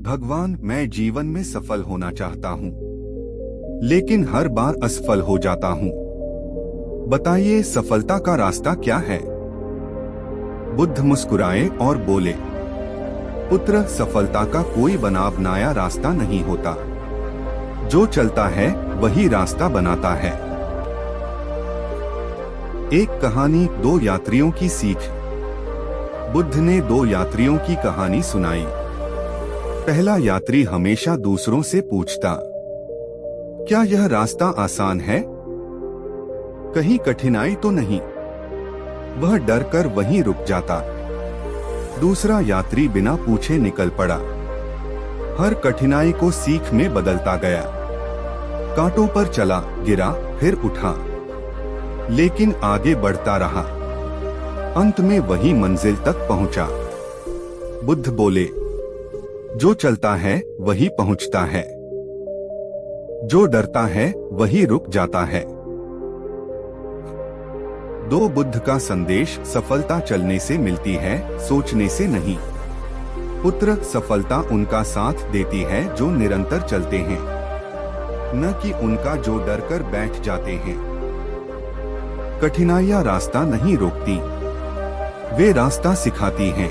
भगवान, मैं जीवन में सफल होना चाहता हूँ, लेकिन हर बार असफल हो जाता हूँ। बताइए सफलता का रास्ता क्या है? बुद्ध मुस्कुराए और बोले, पुत्र, सफलता का कोई बना बनाया रास्ता नहीं होता। जो चलता है वही रास्ता बनाता है। एक कहानी, दो यात्रियों की सीख। बुद्ध ने दो यात्रियों की कहानी सुनाई। पहला यात्री हमेशा दूसरों से पूछता, क्या यह रास्ता आसान है? कहीं कठिनाई तो नहीं? वह डरकर वहीं रुक जाता। दूसरा यात्री बिना पूछे निकल पड़ा। हर कठिनाई को सीख में बदलता गया। कांटों पर चला, गिरा, फिर उठा, लेकिन आगे बढ़ता रहा। अंत में वही मंजिल तक पहुंचा। बुद्ध बोले, जो चलता है वही पहुंचता है, जो डरता है वही रुक जाता है। दो बुद्ध का संदेश, सफलता चलने से मिलती है, सोचने से नहीं। पुत्र, सफलता उनका साथ देती है जो निरंतर चलते हैं, न कि उनका जो डरकर बैठ जाते हैं। कठिनाइयां रास्ता नहीं रोकती, वे रास्ता सिखाती हैं।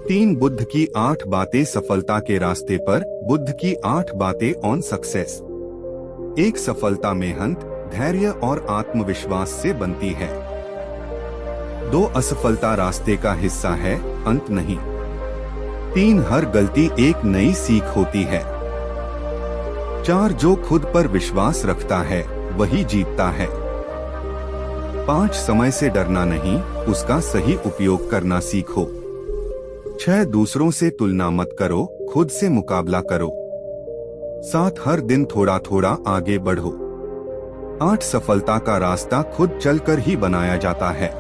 3 बुद्ध की 8 बातें सफलता के रास्ते पर। बुद्ध की 8 बातें ऑन सक्सेस। 1 सफलता मेहनत, धैर्य और आत्मविश्वास से बनती है। 2 असफलता रास्ते का हिस्सा है, अंत नहीं। 3 हर गलती एक नई सीख होती है। 4 जो खुद पर विश्वास रखता है वही जीतता है। 5 समय से डरना नहीं, उसका सही उपयोग करना सीखो। 6 दूसरों से तुलना मत करो, खुद से मुकाबला करो। 7 हर दिन थोड़ा थोड़ा आगे बढ़ो। 8 सफलता का रास्ता खुद चलकर ही बनाया जाता है।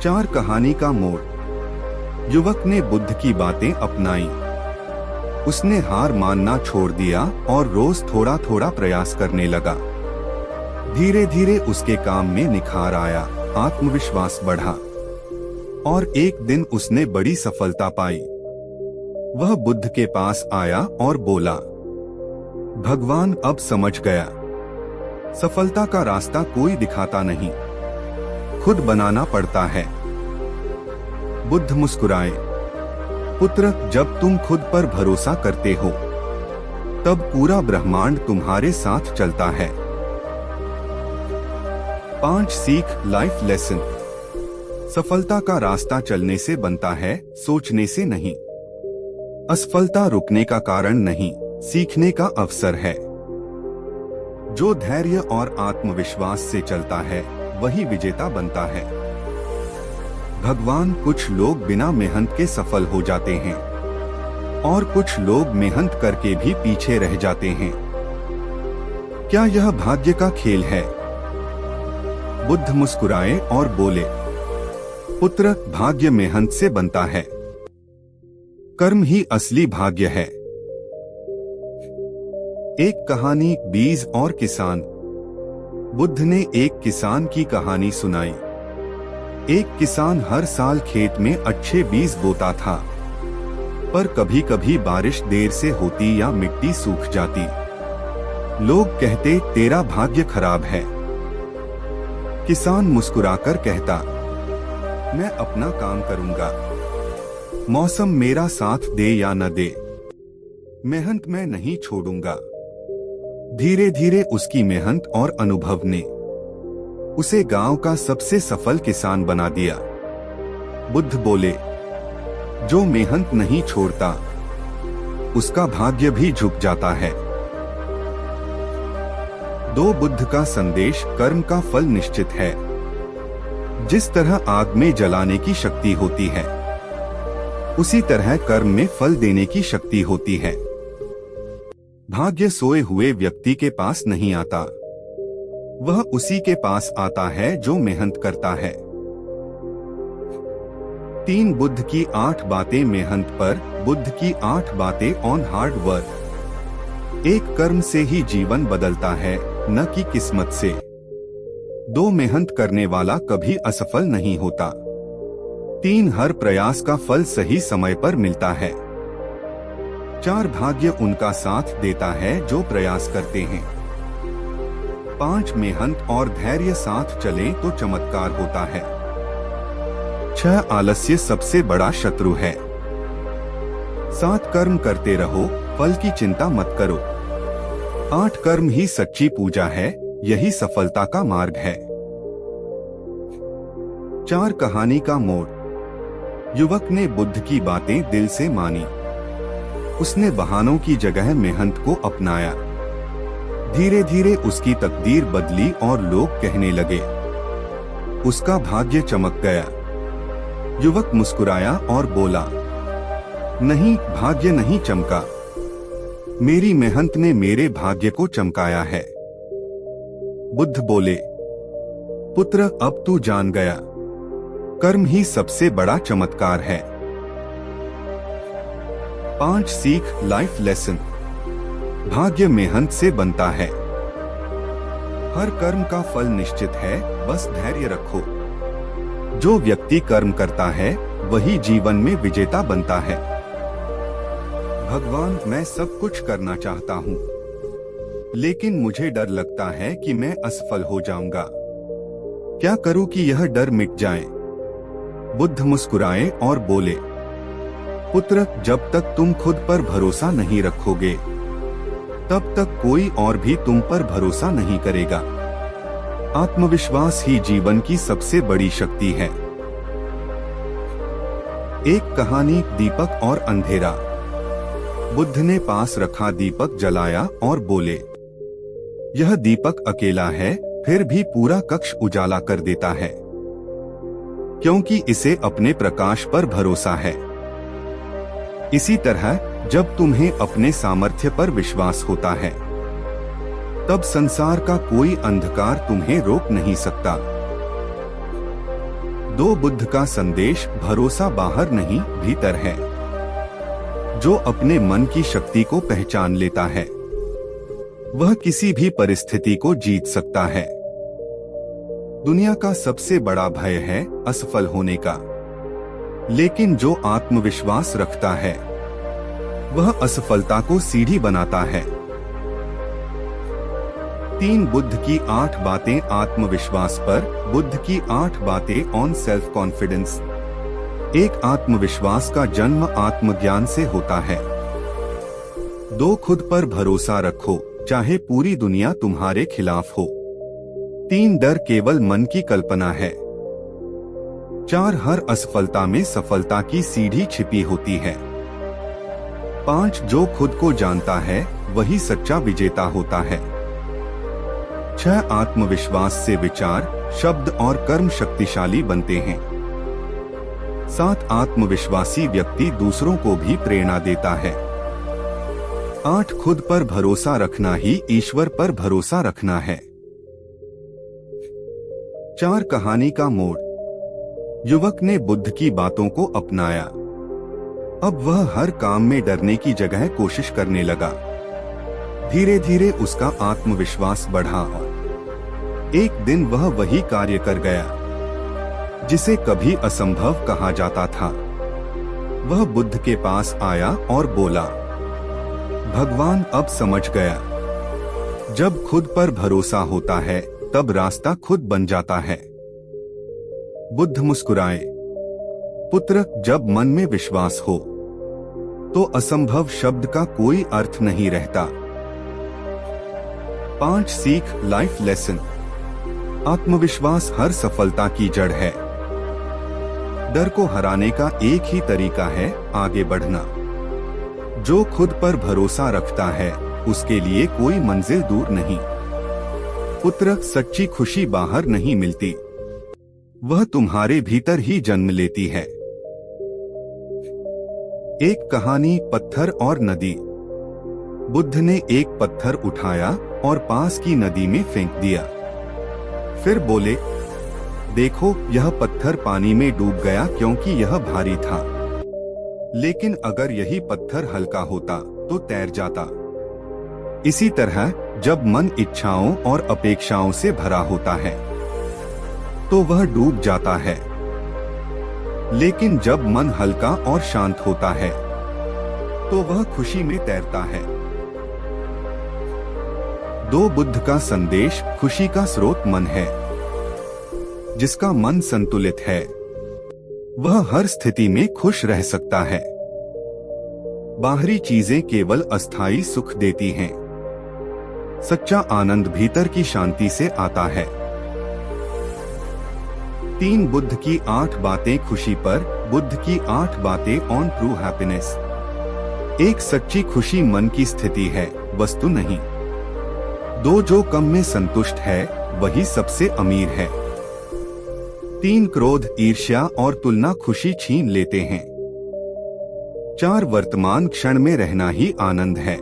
4 कहानी का मोड़। युवक ने बुद्ध की बातें अपनाई। उसने हार मानना छोड़ दिया और रोज थोड़ा थोड़ा प्रयास करने लगा। धीरे धीरे उसके काम में निखार आया, आत्मविश्वास बढ़ा और एक दिन उसने बड़ी सफलता पाई। वह बुद्ध के पास आया और बोला, भगवान, अब समझ गया, सफलता का रास्ता कोई दिखाता नहीं, खुद बनाना पड़ता है। बुद्ध मुस्कुराए, पुत्र, जब तुम खुद पर भरोसा करते हो तब पूरा ब्रह्मांड तुम्हारे साथ चलता है। 5 सीख, लाइफ लेसन। सफलता का रास्ता चलने से बनता है, सोचने से नहीं। असफलता रुकने का कारण नहीं, सीखने का अवसर है। जो धैर्य और आत्मविश्वास से चलता है वही विजेता बनता है। भगवान, कुछ लोग बिना मेहनत के सफल हो जाते हैं और कुछ लोग मेहनत करके भी पीछे रह जाते हैं। क्या यह भाग्य का खेल है? बुद्ध मुस्कुराए और बोले, पुत्र, भाग्य मेहनत से बनता है, कर्म ही असली भाग्य है। एक कहानी, बीज और किसान। बुद्ध ने एक किसान की कहानी सुनाई। एक किसान हर साल खेत में अच्छे बीज बोता था, पर कभी कभी बारिश देर से होती या मिट्टी सूख जाती। लोग कहते, तेरा भाग्य खराब है। किसान मुस्कुराकर कहता, मैं अपना काम करूंगा, मौसम मेरा साथ दे या न दे, मेहनत मैं नहीं छोड़ूंगा। धीरे धीरे उसकी मेहनत और अनुभव ने उसे गांव का सबसे सफल किसान बना दिया। बुद्ध बोले, जो मेहनत नहीं छोड़ता उसका भाग्य भी झुक जाता है। 2 बुद्ध का संदेश, कर्म का फल निश्चित है। जिस तरह आग में जलाने की शक्ति होती है, उसी तरह कर्म में फल देने की शक्ति होती है। भाग्य सोए हुए व्यक्ति के पास नहीं आता, वह उसी के पास आता है जो मेहनत करता है। 3 बुद्ध की 8 बातें मेहनत पर। बुद्ध की 8 बातें ऑन हार्ड वर्क। एक कर्म से ही जीवन बदलता है, न कि किस्मत से। 2 मेहनत करने वाला कभी असफल नहीं होता। 3 हर प्रयास का फल सही समय पर मिलता है। 4 भाग्य उनका साथ देता है जो प्रयास करते हैं। 5 मेहनत और धैर्य साथ चले तो चमत्कार होता है। 6 आलस्य सबसे बड़ा शत्रु है। 7 कर्म करते रहो, फल की चिंता मत करो। 8 कर्म ही सच्ची पूजा है, यही सफलता का मार्ग है। 4 कहानी का मोड़। युवक ने बुद्ध की बातें दिल से मानी। उसने बहानों की जगह मेहनत को अपनाया। धीरे धीरे उसकी तकदीर बदली और लोग कहने लगे, उसका भाग्य चमक गया। युवक मुस्कुराया और बोला, नहीं, भाग्य नहीं चमका, मेरी मेहनत ने मेरे भाग्य को चमकाया है। बुद्ध बोले, पुत्र, अब तू जान गया, कर्म ही सबसे बड़ा चमत्कार है। 5 सीख लाइफ लेसन। भाग्य मेहनत से बनता है। हर कर्म का फल निश्चित है, बस धैर्य रखो। जो व्यक्ति कर्म करता है वही जीवन में विजेता बनता है। भगवान, मैं सब कुछ करना चाहता हूँ, लेकिन मुझे डर लगता है कि मैं असफल हो जाऊंगा। क्या करूं कि यह डर मिट जाए? बुद्ध मुस्कुराए और बोले, पुत्र, जब तक तुम खुद पर भरोसा नहीं रखोगे, तब तक कोई और भी तुम पर भरोसा नहीं करेगा। आत्मविश्वास ही जीवन की सबसे बड़ी शक्ति है। एक कहानी, दीपक और अंधेरा। बुद्ध ने पास रखा दीपक जलाया और बोले, यह दीपक अकेला है, फिर भी पूरा कक्ष उजाला कर देता है, क्योंकि इसे अपने प्रकाश पर भरोसा है। इसी तरह जब तुम्हें अपने सामर्थ्य पर विश्वास होता है, तब संसार का कोई अंधकार तुम्हें रोक नहीं सकता। 2 बुद्ध का संदेश, भरोसा बाहर नहीं, भीतर है। जो अपने मन की शक्ति को पहचान लेता है, वह किसी भी परिस्थिति को जीत सकता है। दुनिया का सबसे बड़ा भय है असफल होने का, लेकिन जो आत्मविश्वास रखता है, वह असफलता को सीढ़ी बनाता है। 3 बुद्ध की 8 बातें आत्मविश्वास पर। बुद्ध की 8 बातें ऑन सेल्फ कॉन्फिडेंस। एक आत्मविश्वास का जन्म आत्मज्ञान से होता है। 2 खुद पर भरोसा रखो, चाहे पूरी दुनिया तुम्हारे खिलाफ हो। 3 डर केवल मन की कल्पना है। 4 हर असफलता में सफलता की सीढ़ी छिपी होती है। 5 जो खुद को जानता है वही सच्चा विजेता होता है। 6 आत्मविश्वास से विचार, शब्द और कर्म शक्तिशाली बनते हैं। 7 आत्मविश्वासी व्यक्ति दूसरों को भी प्रेरणा देता है। 8 खुद पर भरोसा रखना ही ईश्वर पर भरोसा रखना है। 4 कहानी का मोड़। युवक ने बुद्ध की बातों को अपनाया। अब वह हर काम में डरने की जगह कोशिश करने लगा। धीरे धीरे उसका आत्मविश्वास बढ़ा और एक दिन वह वही कार्य कर गया जिसे कभी असंभव कहा जाता था। वह बुद्ध के पास आया और बोला, भगवान, अब समझ गया, जब खुद पर भरोसा होता है तब रास्ता खुद बन जाता है। बुद्ध मुस्कुराए, पुत्र, जब मन में विश्वास हो तो असंभव शब्द का कोई अर्थ नहीं रहता। 5 सीख लाइफ लेसन। आत्मविश्वास हर सफलता की जड़ है। डर को हराने का एक ही तरीका है, आगे बढ़ना। जो खुद पर भरोसा रखता है उसके लिए कोई मंजिल दूर नहीं। पुत्र, सच्ची खुशी बाहर नहीं मिलती, वह तुम्हारे भीतर ही जन्म लेती है। एक कहानी, पत्थर और नदी। बुद्ध ने एक पत्थर उठाया और पास की नदी में फेंक दिया। फिर बोले, देखो, यह पत्थर पानी में डूब गया क्योंकि यह भारी था, लेकिन अगर यही पत्थर हल्का होता तो तैर जाता। इसी तरह जब मन इच्छाओं और अपेक्षाओं से भरा होता है तो वह डूब जाता है। लेकिन जब मन हल्का और शांत होता है तो वह खुशी में तैरता है। 2 बुद्ध का संदेश। खुशी का स्रोत मन है। जिसका मन संतुलित है वह हर स्थिति में खुश रह सकता है। बाहरी चीजें केवल अस्थायी सुख देती हैं। सच्चा आनंद भीतर की शांति से आता है। 3 बुद्ध की 8 बातें खुशी पर। बुद्ध की 8 बातें ऑन ट्रू हैप्पीनेस। एक सच्ची खुशी मन की स्थिति है, वस्तु नहीं। 2 जो कम में संतुष्ट है वही सबसे अमीर है। 3 क्रोध, ईर्ष्या और तुलना खुशी छीन लेते हैं। 4 वर्तमान क्षण में रहना ही आनंद है।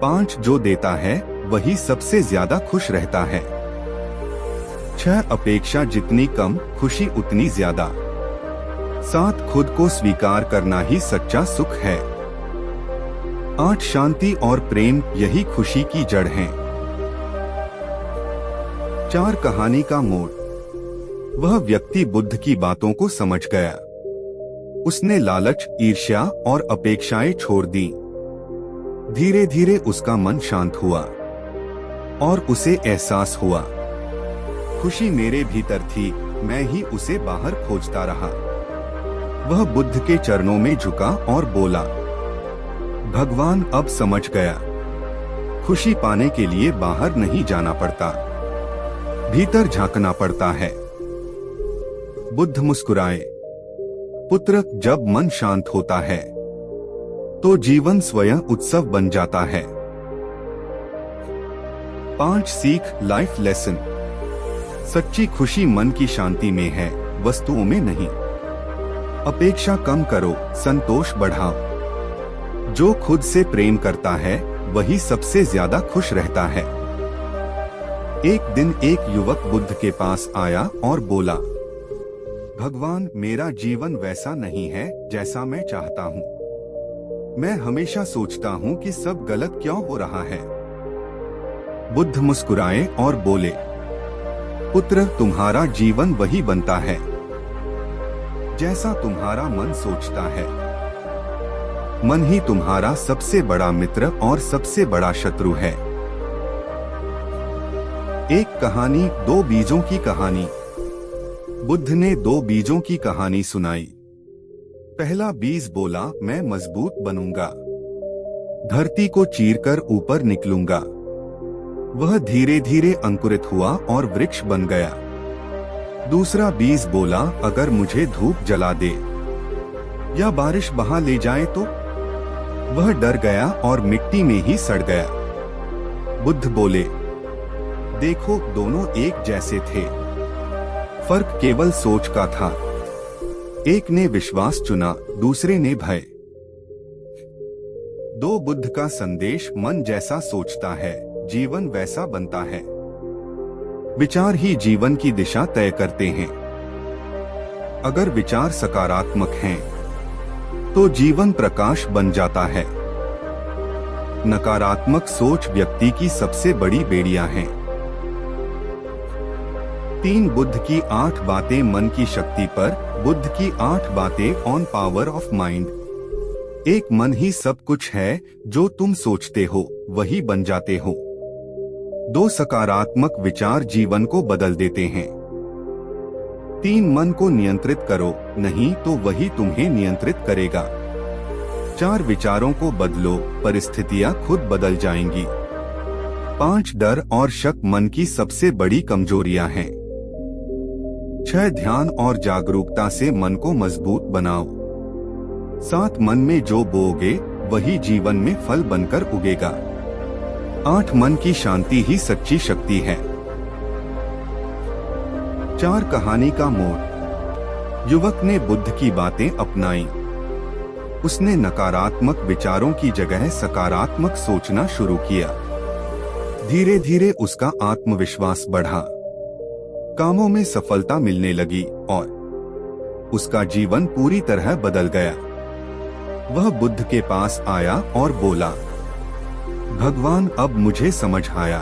5 जो देता है वही सबसे ज्यादा खुश रहता है। 6 अपेक्षा जितनी कम, खुशी उतनी ज्यादा। 7 खुद को स्वीकार करना ही सच्चा सुख है। 8 शांति और प्रेम, यही खुशी की जड़ है। 4 कहानी का मोड़। वह व्यक्ति बुद्ध की बातों को समझ गया। उसने लालच, ईर्ष्या और अपेक्षाएं छोड़ दी। धीरे धीरे उसका मन शांत हुआ और उसे एहसास हुआ, खुशी मेरे भीतर थी, मैं ही उसे बाहर खोजता रहा। वह बुद्ध के चरणों में झुका और बोला, भगवान अब समझ गया, खुशी पाने के लिए बाहर नहीं जाना पड़ता, भीतर झांकना पड़ता है। बुद्ध मुस्कुराए, पुत्र, जब मन शांत होता है तो जीवन स्वयं उत्सव बन जाता है। 5 सीख, लाइफ लेसन। सच्ची खुशी मन की शांति में है, वस्तुओं में नहीं। अपेक्षा कम करो, संतोष बढ़ाओ। जो खुद से प्रेम करता है वही सबसे ज्यादा खुश रहता है। एक दिन एक युवक बुद्ध के पास आया और बोला, भगवान, मेरा जीवन वैसा नहीं है जैसा मैं चाहता हूँ। मैं हमेशा सोचता हूँ कि सब गलत क्यों हो रहा है। बुद्ध मुस्कुराए और बोले, पुत्र, तुम्हारा जीवन वही बनता है जैसा तुम्हारा मन सोचता है। मन ही तुम्हारा सबसे बड़ा मित्र और सबसे बड़ा शत्रु है। एक कहानी, 2 बीजों की कहानी। बुद्ध ने 2 बीजों की कहानी सुनाई। पहला बीज बोला, मैं मजबूत बनूंगा, धरती को चीरकर ऊपर निकलूंगा। वह धीरे धीरे अंकुरित हुआ और वृक्ष बन गया। दूसरा बीज बोला, अगर मुझे धूप जला दे या बारिश बहा ले जाए तो? वह डर गया और मिट्टी में ही सड़ गया। बुद्ध बोले, देखो, दोनों एक जैसे थे, फर्क केवल सोच का था। एक ने विश्वास चुना, दूसरे ने भय। 2 बुद्ध का संदेश। मन जैसा सोचता है जीवन वैसा बनता है। विचार ही जीवन की दिशा तय करते हैं। अगर विचार सकारात्मक हैं तो जीवन प्रकाश बन जाता है। नकारात्मक सोच व्यक्ति की सबसे बड़ी बेड़ियां हैं। 3 बुद्ध की 8 बातें मन की शक्ति पर। बुद्ध की 8 बातें ऑन पावर ऑफ माइंड। एक मन ही सब कुछ है, जो तुम सोचते हो वही बन जाते हो। 2 सकारात्मक विचार जीवन को बदल देते हैं। 3 मन को नियंत्रित करो, नहीं तो वही तुम्हें नियंत्रित करेगा। 4 विचारों को बदलो, परिस्थितियां खुद बदल जाएंगी। 5 डर और शक मन की सबसे बड़ी कमजोरियां हैं। 6 ध्यान और जागरूकता से मन को मजबूत बनाओ। 7 मन में जो बोओगे वही जीवन में फल बनकर उगेगा। 8 मन की शांति ही सच्ची शक्ति है। 4 कहानी का मोड़। युवक ने बुद्ध की बातें अपनाई। उसने नकारात्मक विचारों की जगह सकारात्मक सोचना शुरू किया। धीरे धीरे उसका आत्मविश्वास बढ़ा, कामों में सफलता मिलने लगी और उसका जीवन पूरी तरह बदल गया। वह बुद्ध के पास आया और बोला, भगवान, अब मुझे समझ आया,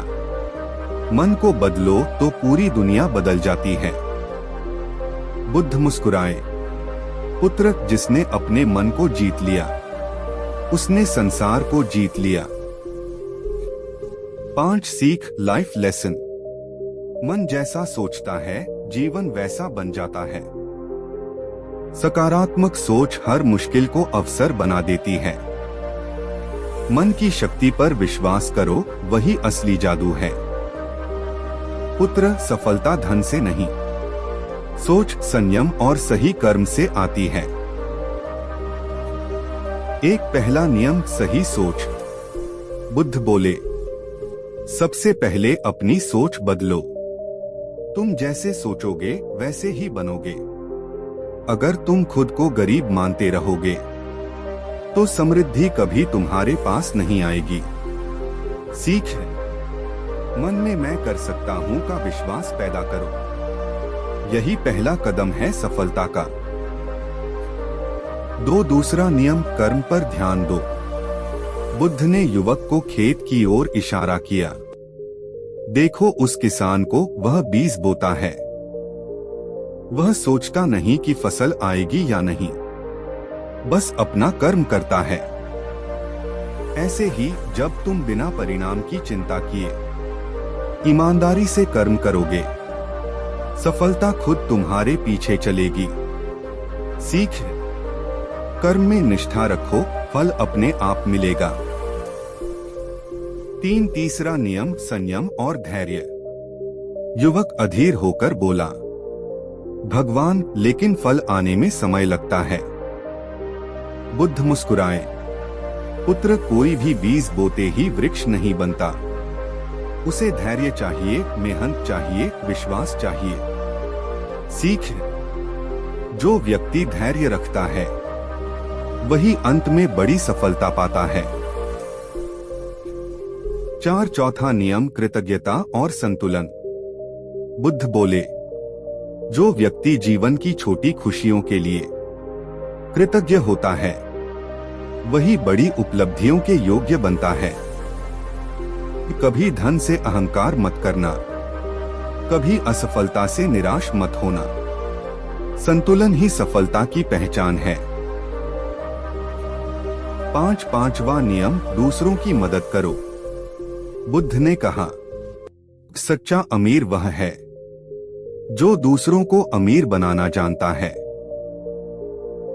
मन को बदलो तो पूरी दुनिया बदल जाती है। बुद्ध मुस्कुराए। पुत्र, जिसने अपने मन को जीत लिया उसने संसार को जीत लिया। 5 सीख लाइफ लेसन। मन जैसा सोचता है जीवन वैसा बन जाता है। सकारात्मक सोच हर मुश्किल को अवसर बना देती है। मन की शक्ति पर विश्वास करो, वही असली जादू है। पुत्र, सफलता धन से नहीं, सोच, संयम और सही कर्म से आती है। एक पहला नियम, सही सोच। बुद्ध बोले, सबसे पहले अपनी सोच बदलो। तुम जैसे सोचोगे वैसे ही बनोगे। अगर तुम खुद को गरीब मानते रहोगे तो समृद्धि कभी तुम्हारे पास नहीं आएगी। सीख है, मन में मैं कर सकता हूं का विश्वास पैदा करो। यही पहला कदम है सफलता का। दूसरा नियम, कर्म पर ध्यान दो। बुद्ध ने युवक को खेत की ओर इशारा किया। देखो उस किसान को, वह बीज बोता है। वह सोचता नहीं कि फसल आएगी या नहीं, बस अपना कर्म करता है। ऐसे ही जब तुम बिना परिणाम की चिंता किए ईमानदारी से कर्म करोगे, सफलता खुद तुम्हारे पीछे चलेगी। सीख, कर्म में निष्ठा रखो, फल अपने आप मिलेगा। तीसरा नियम, संयम और धैर्य। युवक अधीर होकर बोला, भगवान, लेकिन फल आने में समय लगता है। बुद्ध मुस्कुराए, पुत्र, कोई भी बीज बोते ही वृक्ष नहीं बनता। उसे धैर्य चाहिए, मेहनत चाहिए, विश्वास चाहिए। सीख, जो व्यक्ति धैर्य रखता है वही अंत में बड़ी सफलता पाता है। चौथा नियम, कृतज्ञता और संतुलन। बुद्ध बोले, जो व्यक्ति जीवन की छोटी खुशियों के लिए कृतज्ञ होता है वही बड़ी उपलब्धियों के योग्य बनता है। कभी धन से अहंकार मत करना, कभी असफलता से निराश मत होना। संतुलन ही सफलता की पहचान है। पांचवा नियम, दूसरों की मदद करो। बुद्ध ने कहा, सच्चा अमीर वह है जो दूसरों को अमीर बनाना जानता है।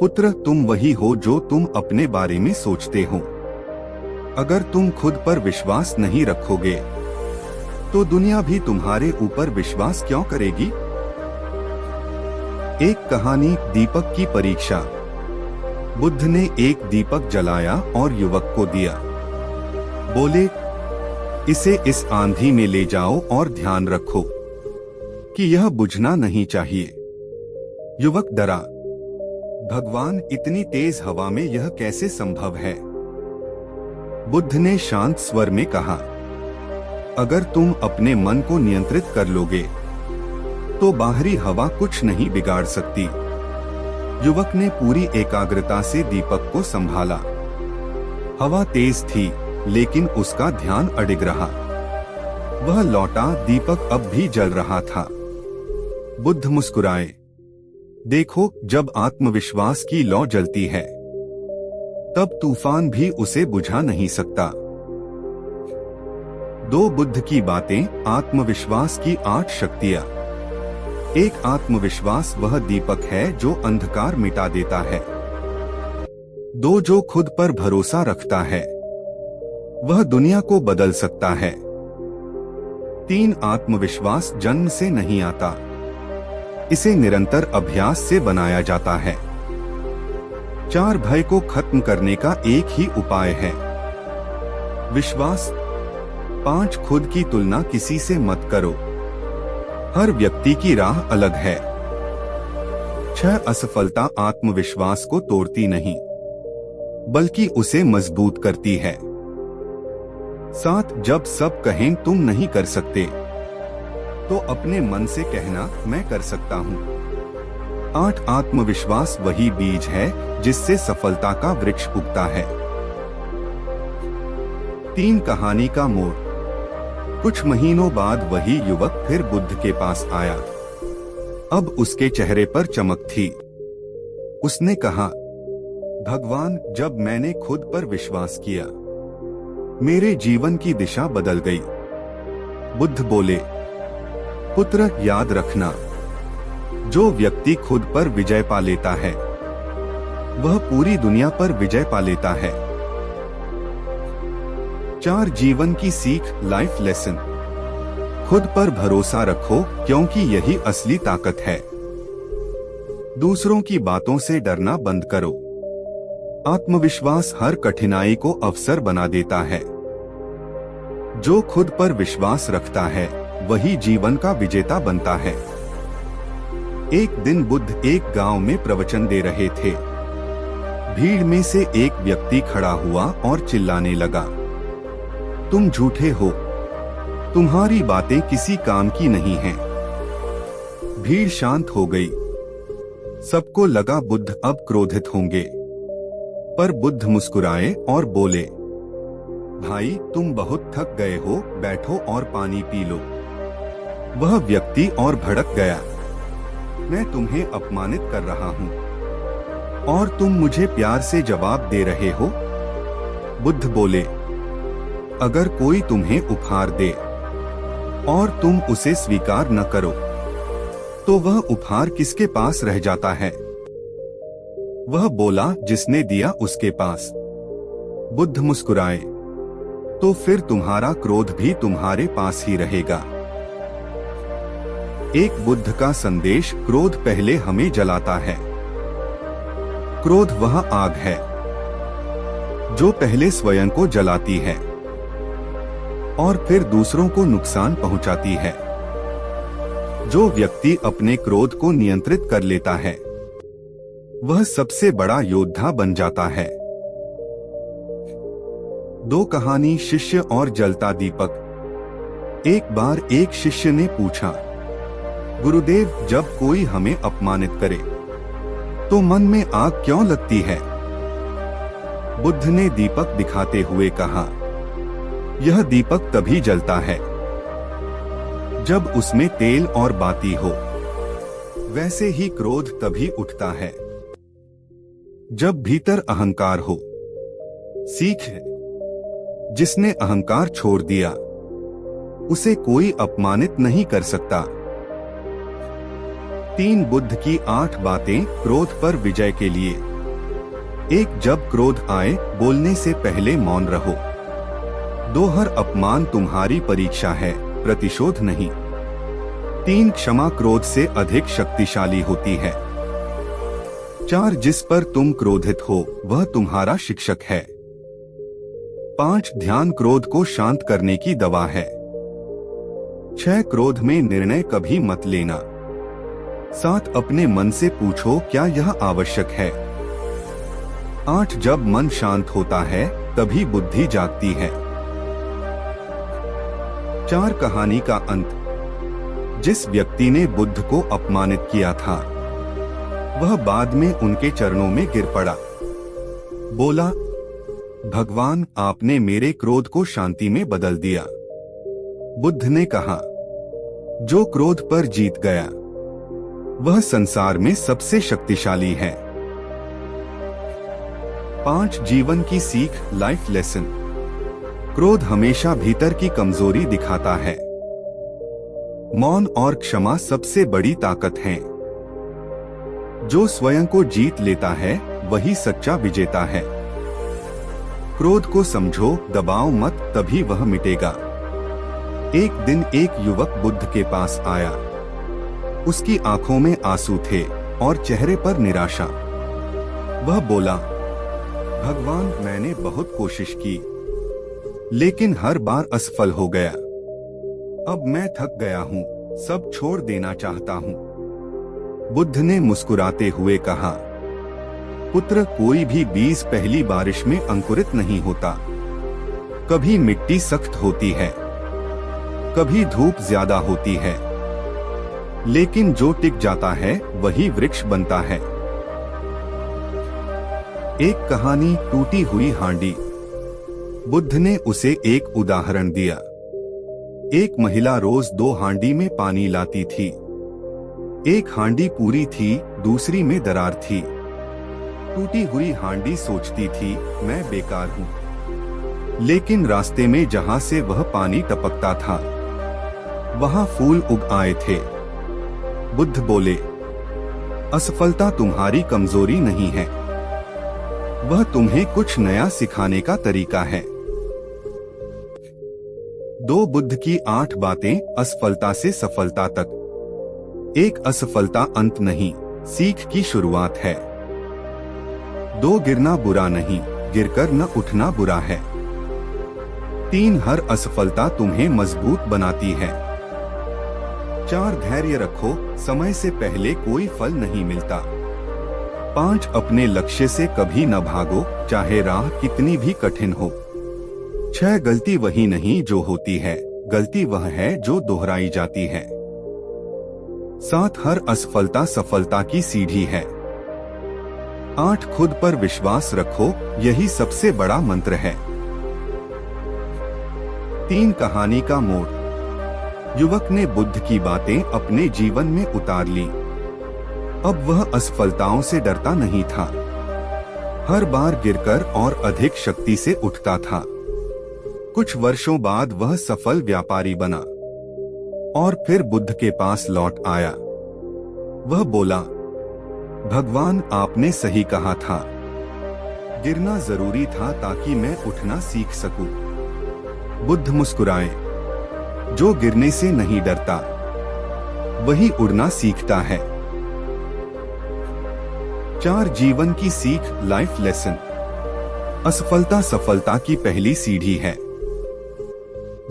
पुत्र, तुम वही हो जो तुम अपने बारे में सोचते हो। अगर तुम खुद पर विश्वास नहीं रखोगे तो दुनिया भी तुम्हारे ऊपर विश्वास क्यों करेगी। एक कहानी, दीपक की परीक्षा। बुद्ध ने एक दीपक जलाया और युवक को दिया। बोले, इसे इस आंधी में ले जाओ और ध्यान रखो कि यह बुझना नहीं चाहिए। युवक डरा, भगवान, इतनी तेज हवा में यह कैसे संभव है। बुद्ध ने शांत स्वर में कहा, अगर तुम अपने मन को नियंत्रित कर लोगे तो बाहरी हवा कुछ नहीं बिगाड़ सकती। युवक ने पूरी एकाग्रता से दीपक को संभाला। हवा तेज थी लेकिन उसका ध्यान अडिग रहा। वह लौटा, दीपक अब भी जल रहा था। बुद्ध मुस्कुराए, देखो, जब आत्मविश्वास की लौ जलती है तब तूफान भी उसे बुझा नहीं सकता। बुद्ध की बातें, आत्मविश्वास की 8 शक्तियां। एक, आत्मविश्वास वह दीपक है जो अंधकार मिटा देता है। 2, जो खुद पर भरोसा रखता है वह दुनिया को बदल सकता है। 3, आत्मविश्वास जन्म से नहीं आता, इसे निरंतर अभ्यास से बनाया जाता है। 4, भय को खत्म करने का एक ही उपाय है, विश्वास। 5, खुद की तुलना किसी से मत करो, हर व्यक्ति की राह अलग है। 6, असफलता आत्मविश्वास को तोड़ती नहीं बल्कि उसे मजबूत करती है। 7, जब सब कहें तुम नहीं कर सकते तो अपने मन से कहना, मैं कर सकता हूँ। 8, आत्मविश्वास वही बीज है जिससे सफलता का वृक्ष उगता है। 3, कहानी का मोड़। कुछ महीनों बाद वही युवक फिर बुद्ध के पास आया। अब उसके चेहरे पर चमक थी। उसने कहा, भगवान, जब मैंने खुद पर विश्वास किया, मेरे जीवन की दिशा बदल गई। बुद्ध बोले, पुत्र, याद रखना, जो व्यक्ति खुद पर विजय पा लेता है वह पूरी दुनिया पर विजय पा लेता है। 4 जीवन की सीख, लाइफ लेसन। खुद पर भरोसा रखो, क्योंकि यही असली ताकत है। दूसरों की बातों से डरना बंद करो। आत्मविश्वास हर कठिनाई को अवसर बना देता है। जो खुद पर विश्वास रखता है वही जीवन का विजेता बनता है। एक दिन बुद्ध एक गांव में प्रवचन दे रहे थे। भीड़ में से एक व्यक्ति खड़ा हुआ और चिल्लाने लगा, तुम झूठे हो, तुम्हारी बातें किसी काम की नहीं हैं। भीड़ शांत हो गई। सबको लगा बुद्ध अब क्रोधित होंगे, पर बुद्ध मुस्कुराए और बोले, भाई, तुम बहुत थक गए हो, बैठो और पानी पी लो। वह व्यक्ति और भड़क गया, मैं तुम्हें अपमानित कर रहा हूँ और तुम मुझे प्यार से जवाब दे रहे हो। बुद्ध बोले, अगर कोई तुम्हें उपहार दे और तुम उसे स्वीकार न करो तो वह उपहार किसके पास रह जाता है? वह बोला, जिसने दिया उसके पास। बुद्ध मुस्कुराए, तो फिर तुम्हारा क्रोध भी तुम्हारे पास ही रहेगा। एक बुद्ध का संदेश, क्रोध पहले हमें जलाता है। क्रोध वह आग है जो पहले स्वयं को जलाती है और फिर दूसरों को नुकसान पहुंचाती है। जो व्यक्ति अपने क्रोध को नियंत्रित कर लेता है वह सबसे बड़ा योद्धा बन जाता है। 2 कहानी, शिष्य और जलता दीपक। एक बार एक शिष्य ने पूछा, गुरुदेव, जब कोई हमें अपमानित करे तो मन में आग क्यों लगती है? बुद्ध ने दीपक दिखाते हुए कहा, यह दीपक तभी जलता है जब उसमें तेल और बाती हो। वैसे ही क्रोध तभी उठता है जब भीतर अहंकार हो। सीख है, जिसने अहंकार छोड़ दिया उसे कोई अपमानित नहीं कर सकता। 3 बुद्ध की 8 बातें क्रोध पर विजय के लिए। 1, जब क्रोध आए बोलने से पहले मौन रहो। 2, हर अपमान तुम्हारी परीक्षा है, प्रतिशोध नहीं। 3, क्षमा क्रोध से अधिक शक्तिशाली होती है। 4, जिस पर तुम क्रोधित हो वह तुम्हारा शिक्षक है। 5, ध्यान क्रोध को शांत करने की दवा है। 6, क्रोध में निर्णय कभी मत लेना। 7, अपने मन से पूछो, क्या यह आवश्यक है? 8, जब मन शांत होता है तभी बुद्धि जागती है। 4 कहानी का अंत। जिस व्यक्ति ने बुद्ध को अपमानित किया था वह बाद में उनके चरणों में गिर पड़ा। बोला, भगवान, आपने मेरे क्रोध को शांति में बदल दिया। बुद्ध ने कहा, जो क्रोध पर जीत गया वह संसार में सबसे शक्तिशाली है। 5 जीवन की सीख, लाइफ लेसन। क्रोध हमेशा भीतर की कमजोरी दिखाता है। मौन और क्षमा सबसे बड़ी ताकत है। जो स्वयं को जीत लेता है वही सच्चा विजेता है। क्रोध को समझो, दबाओ मत, तभी वह मिटेगा। एक दिन एक युवक बुद्ध के पास आया। उसकी आंखों में आंसू थे और चेहरे पर निराशा। वह बोला, भगवान, मैंने बहुत कोशिश की लेकिन हर बार असफल हो गया। अब मैं थक गया हूँ, सब छोड़ देना चाहता हूँ। बुद्ध ने मुस्कुराते हुए कहा, पुत्र, कोई भी बीज पहली बारिश में अंकुरित नहीं होता। कभी मिट्टी सख्त होती है, कभी धूप ज्यादा होती है, लेकिन जो टिक जाता है वही वृक्ष बनता है। एक कहानी, टूटी हुई हांडी। बुद्ध ने उसे एक उदाहरण दिया। एक महिला रोज 2 हांडी में पानी लाती थी। एक हांडी पूरी थी, दूसरी में दरार थी। टूटी हुई हांडी सोचती थी, मैं बेकार हूँ। लेकिन रास्ते में जहाँ से वह पानी टपकता था, वहाँ फूल उग आए थे। बुद्ध बोले, असफलता तुम्हारी कमजोरी नहीं है, वह तुम्हें कुछ नया सिखाने का तरीका है। 2 बुद्ध की 8 बातें असफलता से सफलता तक। एक असफलता अंत नहीं, सीख की शुरुआत है। 2 गिरना बुरा नहीं, गिरकर न उठना बुरा है। 3 हर असफलता तुम्हें मजबूत बनाती है। 4 धैर्य रखो, समय से पहले कोई फल नहीं मिलता। 5 अपने लक्ष्य से कभी न भागो, चाहे राह कितनी भी कठिन हो। 6 गलती वही नहीं जो होती है, गलती वह है जो दोहराई जाती है। 7 हर असफलता सफलता की सीढ़ी है। 8 खुद पर विश्वास रखो, यही सबसे बड़ा मंत्र है। 3 कहानी का मोड़। युवक ने बुद्ध की बातें अपने जीवन में उतार ली। अब वह असफलताओं से डरता नहीं था। हर बार गिरकर और अधिक शक्ति से उठता था। कुछ वर्षों बाद वह सफल व्यापारी बना और फिर बुद्ध के पास लौट आया। वह बोला, भगवान, आपने सही कहा था, गिरना जरूरी था ताकि मैं उठना सीख सकूं। बुद्ध मुस्कुराए, जो गिरने से नहीं डरता, वही उड़ना सीखता है। 4 जीवन की सीख, लाइफ लेसन। असफलता सफलता की पहली सीढ़ी है।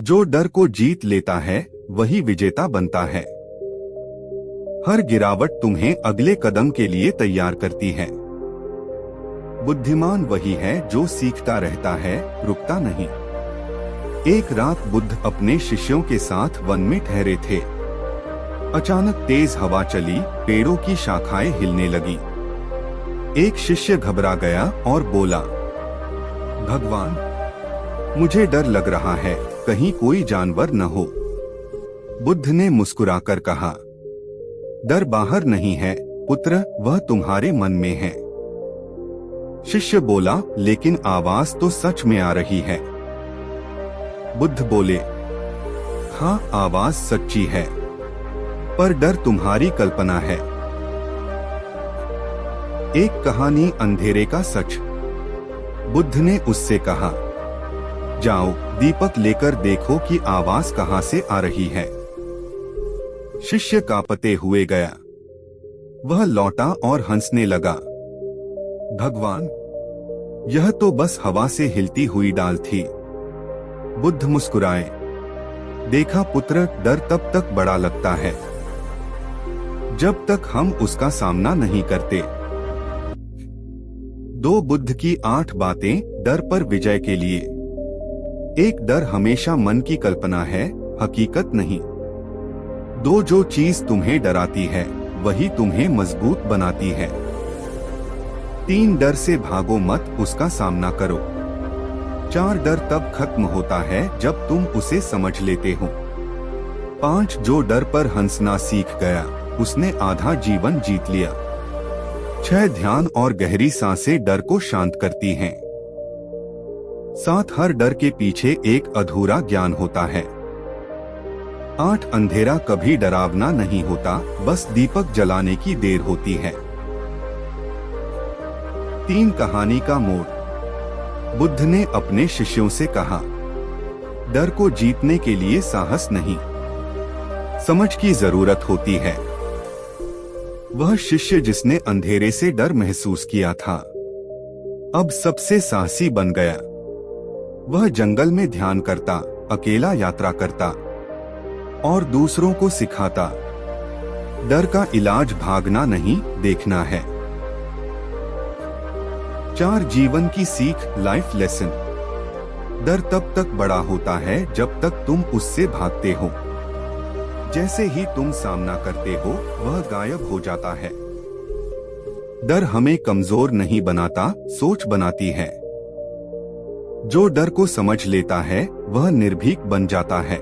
जो डर को जीत लेता है, वही विजेता बनता है। हर गिरावट तुम्हें अगले कदम के लिए तैयार करती है। बुद्धिमान वही है जो सीखता रहता है, रुकता नहीं। एक रात बुद्ध अपने शिष्यों के साथ वन में ठहरे थे। अचानक तेज हवा चली, पेड़ों की शाखाएं हिलने लगी। एक शिष्य घबरा गया और बोला, भगवान, मुझे डर लग रहा है, कहीं कोई जानवर न हो। बुद्ध ने मुस्कुराकर कहा, डर बाहर नहीं है पुत्र, वह तुम्हारे मन में है। शिष्य बोला, लेकिन आवाज तो सच में आ रही है। बुद्ध बोले, हाँ, आवाज सच्ची है, पर डर तुम्हारी कल्पना है। एक कहानी, अंधेरे का सच। बुद्ध ने उससे कहा, जाओ, दीपक लेकर देखो कि आवाज कहाँ से आ रही है। शिष्य कांपते हुए गया। वह लौटा और हंसने लगा, भगवान, यह तो बस हवा से हिलती हुई डाल थी। बुद्ध मुस्कुराए, देखा पुत्र, डर तब तक बड़ा लगता है जब तक हम उसका सामना नहीं करते। 2 बुद्ध की 8 बातें, डर पर विजय के लिए। एक, डर हमेशा मन की कल्पना है, हकीकत नहीं। 2, जो चीज तुम्हें डराती है, वही तुम्हें मजबूत बनाती है। 3, डर से भागो मत, उसका सामना करो। 4, डर तब खत्म होता है जब तुम उसे समझ लेते हो। 5, जो डर पर हंसना सीख गया, उसने आधा जीवन जीत लिया। 6, ध्यान और गहरी सांसें डर को शांत करती हैं। 7, हर डर के पीछे एक अधूरा ज्ञान होता है। 8, अंधेरा कभी डरावना नहीं होता, बस दीपक जलाने की देर होती है। 3, कहानी का मोड़। बुद्ध ने अपने शिष्यों से कहा, डर को जीतने के लिए साहस नहीं, समझ की जरूरत होती है। वह शिष्य जिसने अंधेरे से डर महसूस किया था, अब सबसे साहसी बन गया। वह जंगल में ध्यान करता, अकेला यात्रा करता और दूसरों को सिखाता, डर का इलाज भागना नहीं, देखना है। 4, जीवन की सीख, लाइफ लेसन। डर तब तक बड़ा होता है जब तक तुम उससे भागते हो। जैसे ही तुम सामना करते हो, वह गायब हो जाता है। डर हमें कमजोर नहीं बनाता, सोच बनाती है। जो डर को समझ लेता है, वह निर्भीक बन जाता है।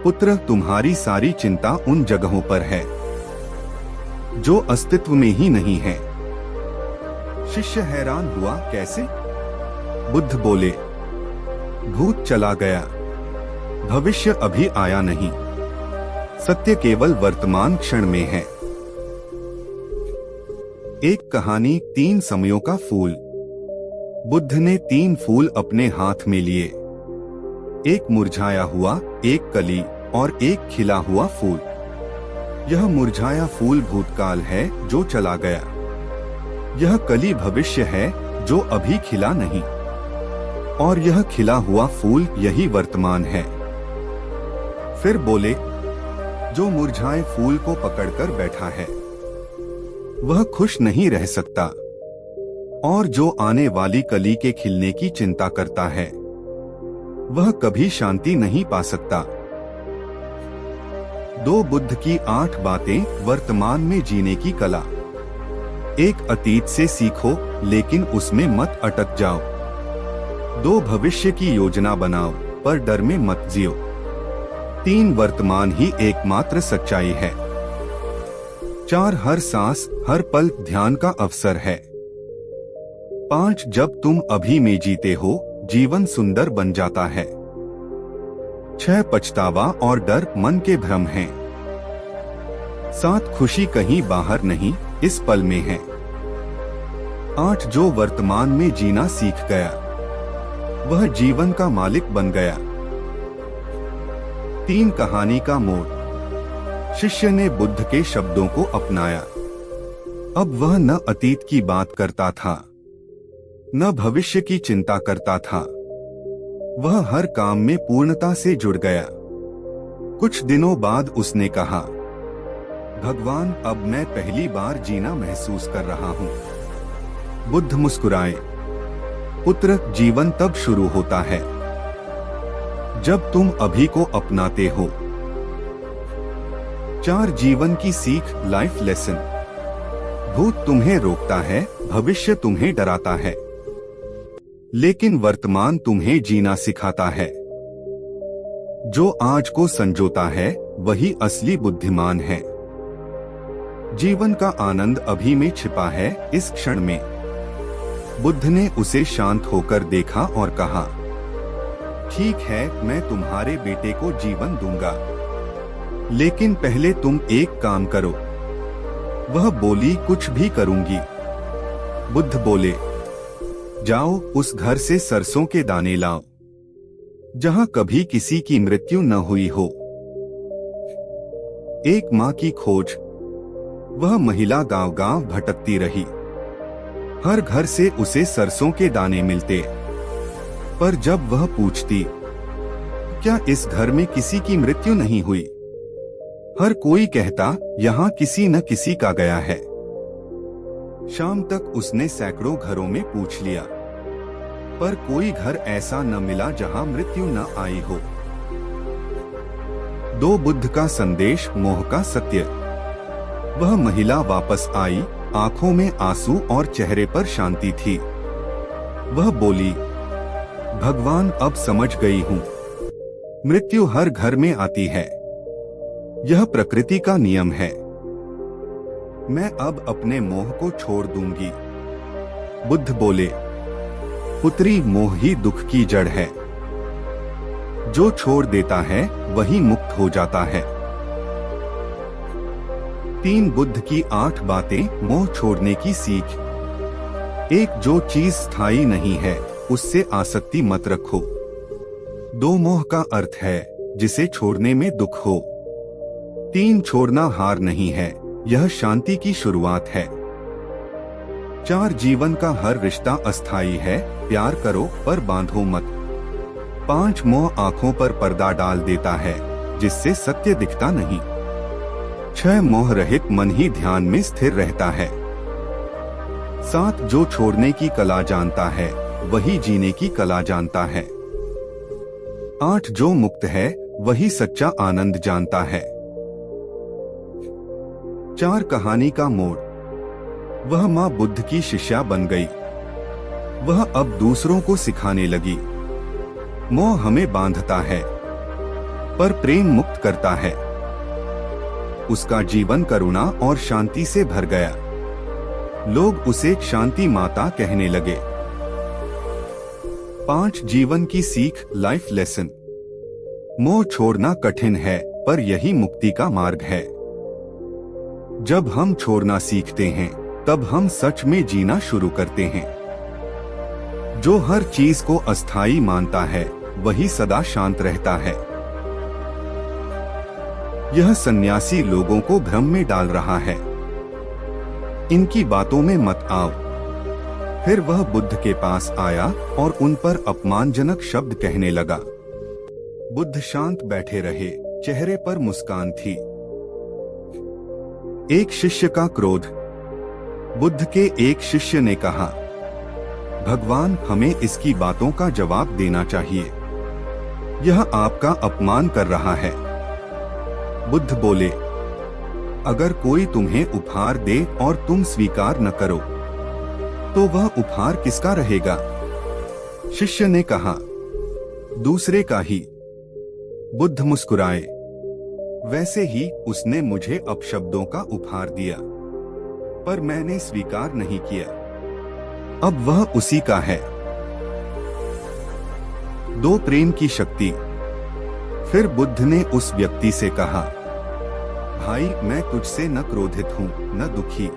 पुत्र, तुम्हारी सारी चिंता उन जगहों पर है जो अस्तित्व में ही नहीं है। शिष्य हैरान हुआ, कैसे? बुद्ध बोले, भूत चला गया, भविष्य अभी आया नहीं, सत्य केवल वर्तमान क्षण में है। एक कहानी, 3 समयों का फूल। बुद्ध ने 3 फूल अपने हाथ में लिए, एक मुरझाया हुआ, एक कली और एक खिला हुआ फूल। यह मुरझाया फूल भूतकाल है जो चला गया, यह कली भविष्य है जो अभी खिला नहीं, और यह खिला हुआ फूल यही वर्तमान है। फिर बोले, जो मुरझाए फूल को पकड़कर बैठा है वह खुश नहीं रह सकता, और जो आने वाली कली के खिलने की चिंता करता है वह कभी शांति नहीं पा सकता। 2 बुद्ध की 8 बातें वर्तमान में जीने की कला। 1 अतीत से सीखो लेकिन उसमें मत अटक जाओ। 2 भविष्य की योजना बनाओ पर डर में मत जियो। 3 वर्तमान ही एकमात्र सच्चाई है। 4 हर सांस हर पल ध्यान का अवसर है। 5 जब तुम अभी में जीते हो जीवन सुंदर बन जाता है। 6 पछतावा और डर मन के भ्रम हैं। 7 खुशी कहीं बाहर नहीं इस पल में है। 8 जो वर्तमान में जीना सीख गया वह जीवन का मालिक बन गया। 3 कहानी का मोड़। शिष्य ने बुद्ध के शब्दों को अपनाया। अब वह न अतीत की बात करता था न भविष्य की चिंता करता था, वह हर काम में पूर्णता से जुड़ गया। कुछ दिनों बाद उसने कहा, भगवान अब मैं पहली बार जीना महसूस कर रहा हूँ। बुद्ध मुस्कुराए, पुत्र जीवन तब शुरू होता है जब तुम अभी को अपनाते हो। 4 जीवन की सीख, लाइफ लेसन। भूत तुम्हें रोकता है, भविष्य तुम्हें डराता है, लेकिन वर्तमान तुम्हें जीना सिखाता है। जो आज को संजोता है वही असली बुद्धिमान है। जीवन का आनंद अभी में छिपा है, इस क्षण में। बुद्ध ने उसे शांत होकर देखा और कहा, ठीक है, मैं तुम्हारे बेटे को जीवन दूंगा, लेकिन पहले तुम एक काम करो। वह बोली, कुछ भी करूंगी। बुद्ध बोले, जाओ उस घर से सरसों के दाने लाओ जहां कभी किसी की मृत्यु न हुई हो। एक मां की खोज। वह महिला गांव-गांव भटकती रही। हर घर से उसे सरसों के दाने मिलते, पर जब वह पूछती, क्या इस घर में किसी की मृत्यु नहीं हुई, हर कोई कहता, यहाँ किसी न किसी का गया है। शाम तक उसने सैकड़ों घरों में पूछ लिया, पर कोई घर ऐसा न मिला जहां मृत्यु न आई हो। 2 बुद्ध का संदेश, मोह का सत्य। वह महिला वापस आई, आंखों में आंसू और चेहरे पर शांति थी। वह बोली, भगवान अब समझ गई हूँ, मृत्यु हर घर में आती है, यह प्रकृति का नियम है। मैं अब अपने मोह को छोड़ दूंगी। बुद्ध बोले, पुत्री, मोह ही दुख की जड़ है, जो छोड़ देता है वही मुक्त हो जाता है। 3 बुद्ध की 8 बातें, मोह छोड़ने की सीख। 1 जो चीज स्थायी नहीं है उससे आसक्ति मत रखो। 2 मोह का अर्थ है जिसे छोड़ने में दुख हो। 3 छोड़ना हार नहीं है, यह शांति की शुरुआत है। 4 जीवन का हर रिश्ता अस्थायी है, प्यार करो पर बांधो मत। 5 मोह आंखों पर पर्दा डाल देता है जिससे सत्य दिखता नहीं। 6 मोह रहित मन ही ध्यान में स्थिर रहता है। 7 जो छोड़ने की कला जानता है वही जीने की कला जानता है। 8 जो मुक्त है वही सच्चा आनंद जानता है। 4 कहानी का मोड़। वह माँ बुद्ध की शिष्या बन गई। वह अब दूसरों को सिखाने लगी, मोह हमें बांधता है पर प्रेम मुक्त करता है। उसका जीवन करुणा और शांति से भर गया। लोग उसे शांति माता कहने लगे। 5 जीवन की सीख, लाइफ लेसन। मोह छोड़ना कठिन है, पर यही मुक्ति का मार्ग है। जब हम छोड़ना सीखते हैं, तब हम सच में जीना शुरू करते हैं। जो हर चीज को अस्थायी मानता है, वही सदा शांत रहता है। यह सन्यासी लोगों को भ्रम में डाल रहा है। इनकी बातों में मत आओ। फिर वह बुद्ध के पास आया और उन पर अपमानजनक शब्द कहने लगा। बुद्ध शांत बैठे रहे, चेहरे पर मुस्कान थी। एक शिष्य का क्रोध। बुद्ध के एक शिष्य ने कहा, भगवान, हमें इसकी बातों का जवाब देना चाहिए। यह आपका अपमान कर रहा है। बुद्ध बोले, अगर कोई तुम्हें उपहार दे और तुम स्वीकार न करो, तो वह उपहार किसका रहेगा? शिष्य ने कहा, दूसरे का ही। बुद्ध मुस्कुराए। वैसे ही उसने मुझे अपशब्दों का उपहार दिया, पर मैंने स्वीकार नहीं किया। अब वह उसी का है। 2 प्रेम की शक्ति। फिर बुद्ध ने उस व्यक्ति से कहा, भाई, मैं तुझसे न क्रोधित हूँ न दुखी,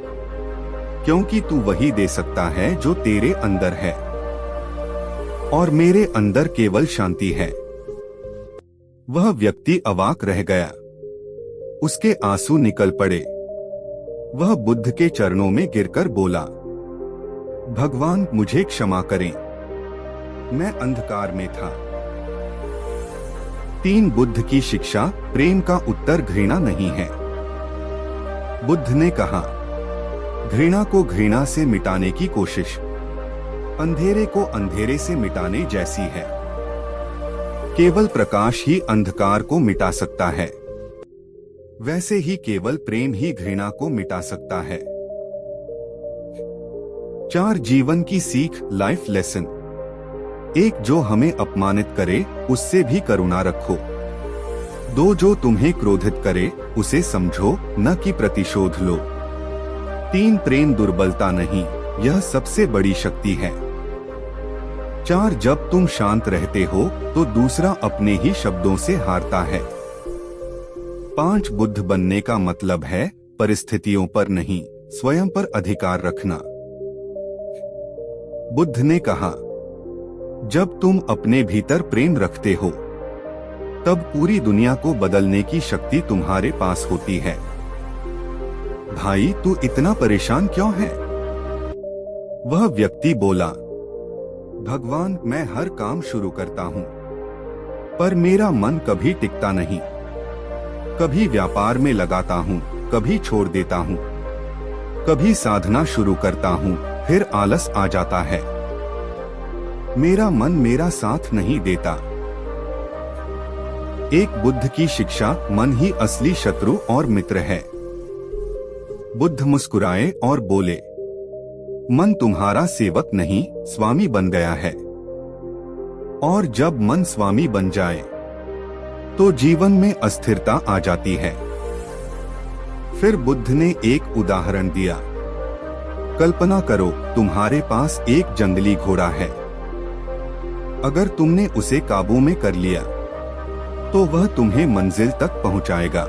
क्योंकि तू वही दे सकता है जो तेरे अंदर है, और मेरे अंदर केवल शांति है। वह व्यक्ति अवाक रह गया। उसके आंसू निकल पड़े। वह बुद्ध के चरणों में गिरकर बोला, भगवान, मुझे क्षमा करें, मैं अंधकार में था। 3 बुद्ध की शिक्षा। प्रेम का उत्तर घृणा नहीं है। बुद्ध ने कहा, घृणा को घृणा से मिटाने की कोशिश अंधेरे को अंधेरे से मिटाने जैसी है। केवल प्रकाश ही अंधकार को मिटा सकता है। वैसे ही केवल प्रेम ही घृणा को मिटा सकता है। 4 जीवन की सीख, लाइफ लेसन। 1, जो हमें अपमानित करे, उससे भी करुणा रखो। 2, जो तुम्हें क्रोधित करे, उसे समझो, न कि प्रतिशोध लो। 3, प्रेम दुर्बलता नहीं, यह सबसे बड़ी शक्ति है। 4, जब तुम शांत रहते हो, तो दूसरा अपने ही शब्दों से हारता है। 5, बुद्ध बनने का मतलब है परिस्थितियों पर नहीं, स्वयं पर अधिकार रखना। बुद्ध ने कहा, जब तुम अपने भीतर प्रेम रखते हो, तब पूरी दुनिया को बदलने की शक्ति तुम्हारे पास होती है। भाई, तू इतना परेशान क्यों है? वह व्यक्ति बोला, भगवान, मैं हर काम शुरू करता हूँ, पर मेरा मन कभी टिकता नहीं। कभी व्यापार में लगाता हूँ, कभी छोड़ देता हूँ। कभी साधना शुरू करता हूँ, फिर आलस आ जाता है। मेरा मन मेरा साथ नहीं देता। एक बुद्ध की शिक्षा, मन ही असली शत्रु और मित्र है। बुद्ध मुस्कुराए और बोले, मन तुम्हारा सेवक नहीं, स्वामी बन गया है। और जब मन स्वामी बन जाए, तो जीवन में अस्थिरता आ जाती है। फिर बुद्ध ने एक उदाहरण दिया। कल्पना करो, तुम्हारे पास एक जंगली घोड़ा है। अगर तुमने उसे काबू में कर लिया, तो वह तुम्हें मंजिल तक पहुंचाएगा।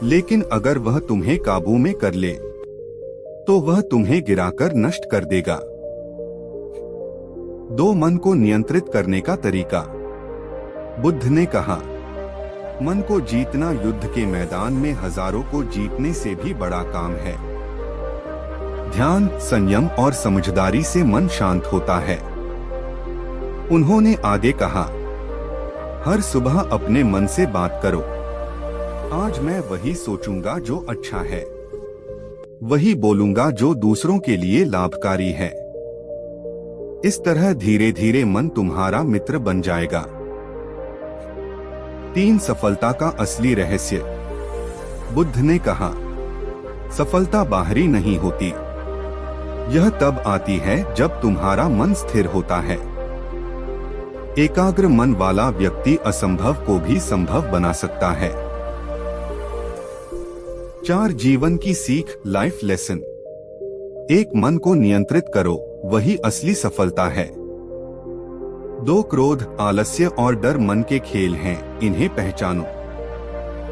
लेकिन अगर वह तुम्हें काबू में कर ले, तो वह तुम्हें गिराकर नष्ट कर देगा। 2, मन को नियंत्रित करने का तरीका। बुद्ध ने कहा, मन को जीतना युद्ध के मैदान में हजारों को जीतने से भी बड़ा काम है। ध्यान, संयम और समझदारी से मन शांत होता है। उन्होंने आगे कहा, हर सुबह अपने मन से बात करो, आज मैं वही सोचूंगा जो अच्छा है, वही बोलूंगा जो दूसरों के लिए लाभकारी है। इस तरह धीरे धीरे मन तुम्हारा मित्र बन जाएगा। 3, सफलता का असली रहस्य। बुद्ध ने कहा, सफलता बाहरी नहीं होती, यह तब आती है जब तुम्हारा मन स्थिर होता है। एकाग्र मन वाला व्यक्ति असंभव को भी संभव बना सकता है। 4 जीवन की सीख, लाइफ लेसन। एक, मन को नियंत्रित करो, वही असली सफलता है। 2, क्रोध, आलस्य और डर मन के खेल हैं, इन्हें पहचानो।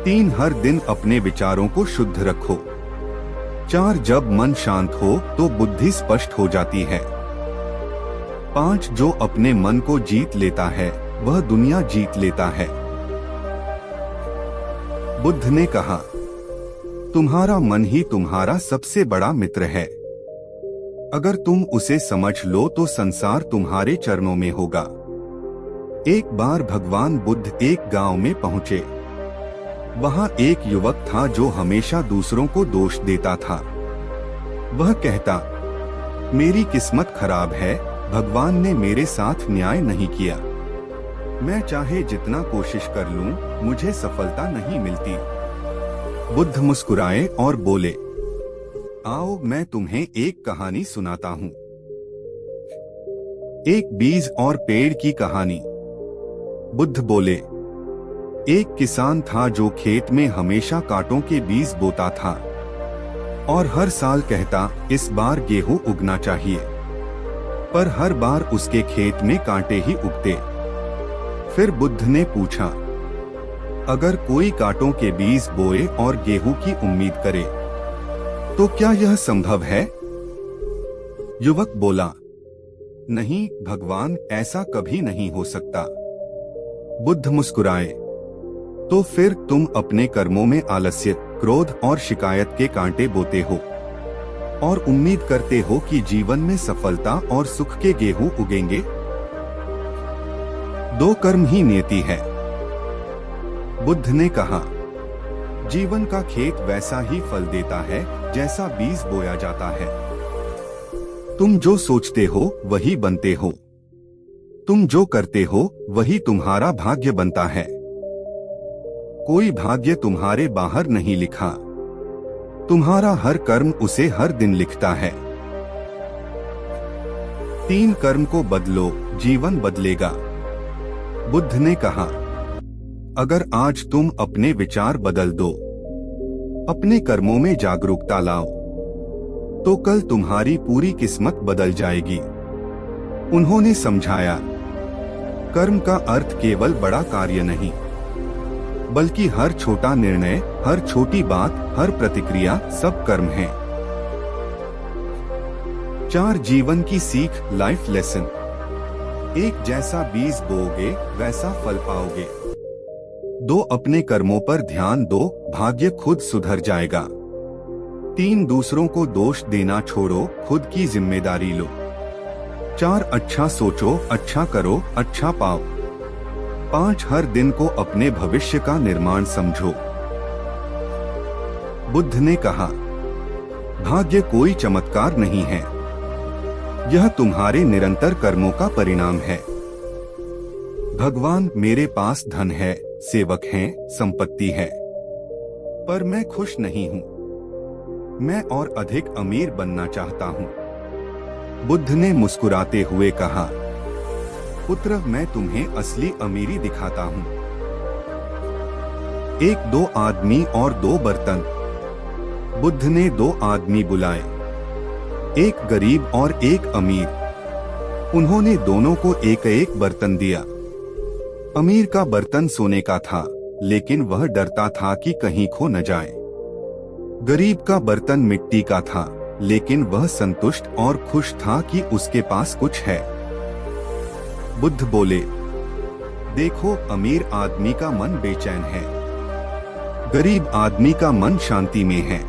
3, हर दिन अपने विचारों को शुद्ध रखो। 4, जब मन शांत हो तो बुद्धि स्पष्ट हो जाती है। 5, जो अपने मन को जीत लेता है वह दुनिया जीत लेता है। बुद्ध ने कहा, तुम्हारा मन ही तुम्हारा सबसे बड़ा मित्र है। अगर तुम उसे समझ लो तो संसार तुम्हारे चरणों में होगा। एक बार भगवान बुद्ध एक गांव में पहुंचे। वहां एक युवक था जो हमेशा दूसरों को दोष देता था। वह कहता, मेरी किस्मत खराब है, भगवान ने मेरे साथ न्याय नहीं किया। मैं चाहे जितना कोशिश कर लूं, मुझे सफलता नहीं मिलती। बुद्ध मुस्कुराए और बोले, आओ मैं तुम्हें एक कहानी सुनाता हूँ। एक बीज और पेड़ की कहानी। बुद्ध बोले, एक किसान था जो खेत में हमेशा कांटों के बीज बोता था और हर साल कहता, इस बार गेहूं उगना चाहिए, पर हर बार उसके खेत में कांटे ही उगते। फिर बुद्ध ने पूछा, अगर कोई कांटों के बीज बोए और गेहूं की उम्मीद करे तो क्या यह संभव है? युवक बोला, नहीं भगवान, ऐसा कभी नहीं हो सकता। बुद्ध मुस्कुराए, तो फिर तुम अपने कर्मों में आलस्य, क्रोध और शिकायत के कांटे बोते हो और उम्मीद करते हो कि जीवन में सफलता और सुख के गेहूं उगेंगे। 2 कर्म ही नियति है। बुद्ध ने कहा, जीवन का खेत वैसा ही फल देता है जैसा बीज बोया जाता है। तुम जो सोचते हो वही बनते हो। तुम जो करते हो वही तुम्हारा भाग्य बनता है। कोई भाग्य तुम्हारे बाहर नहीं लिखा, तुम्हारा हर कर्म उसे हर दिन लिखता है। 3, कर्म को बदलो, जीवन बदलेगा। बुद्ध ने कहा, अगर आज तुम अपने विचार बदल दो, अपने कर्मों में जागरूकता लाओ, तो कल तुम्हारी पूरी किस्मत बदल जाएगी। उन्होंने समझाया, कर्म का अर्थ केवल बड़ा कार्य नहीं, बल्कि हर छोटा निर्णय, हर छोटी बात, हर प्रतिक्रिया सब कर्म है। 4, जीवन की सीख, लाइफ लेसन। एक, जैसा बीज बोओगे वैसा फल पाओगे। 2, अपने कर्मों पर ध्यान दो, भाग्य खुद सुधर जाएगा। 3, दूसरों को दोष देना छोड़ो, खुद की जिम्मेदारी लो। 4, अच्छा सोचो, अच्छा करो, अच्छा पाओ। 5, हर दिन को अपने भविष्य का निर्माण समझो। बुद्ध ने कहा, भाग्य कोई चमत्कार नहीं है, यह तुम्हारे निरंतर कर्मों का परिणाम है। भगवान, मेरे पास धन है, सेवक हैं, संपत्ति है, पर मैं खुश नहीं हूँ। मैं और अधिक अमीर बनना चाहता हूँ। बुद्ध ने मुस्कुराते हुए कहा, पुत्र, मैं तुम्हें असली अमीरी दिखाता हूँ। 1, 2 आदमी और 2 बर्तन। बुद्ध ने 2 आदमी बुलाए, एक गरीब और एक अमीर। उन्होंने दोनों को एक एक बर्तन दिया। अमीर का बर्तन सोने का था, लेकिन वह डरता था कि कहीं खो न जाए। गरीब का बर्तन मिट्टी का था, लेकिन वह संतुष्ट और खुश था कि उसके पास कुछ है। बुद्ध बोले, देखो, अमीर आदमी का मन बेचैन है, गरीब आदमी का मन शांति में है।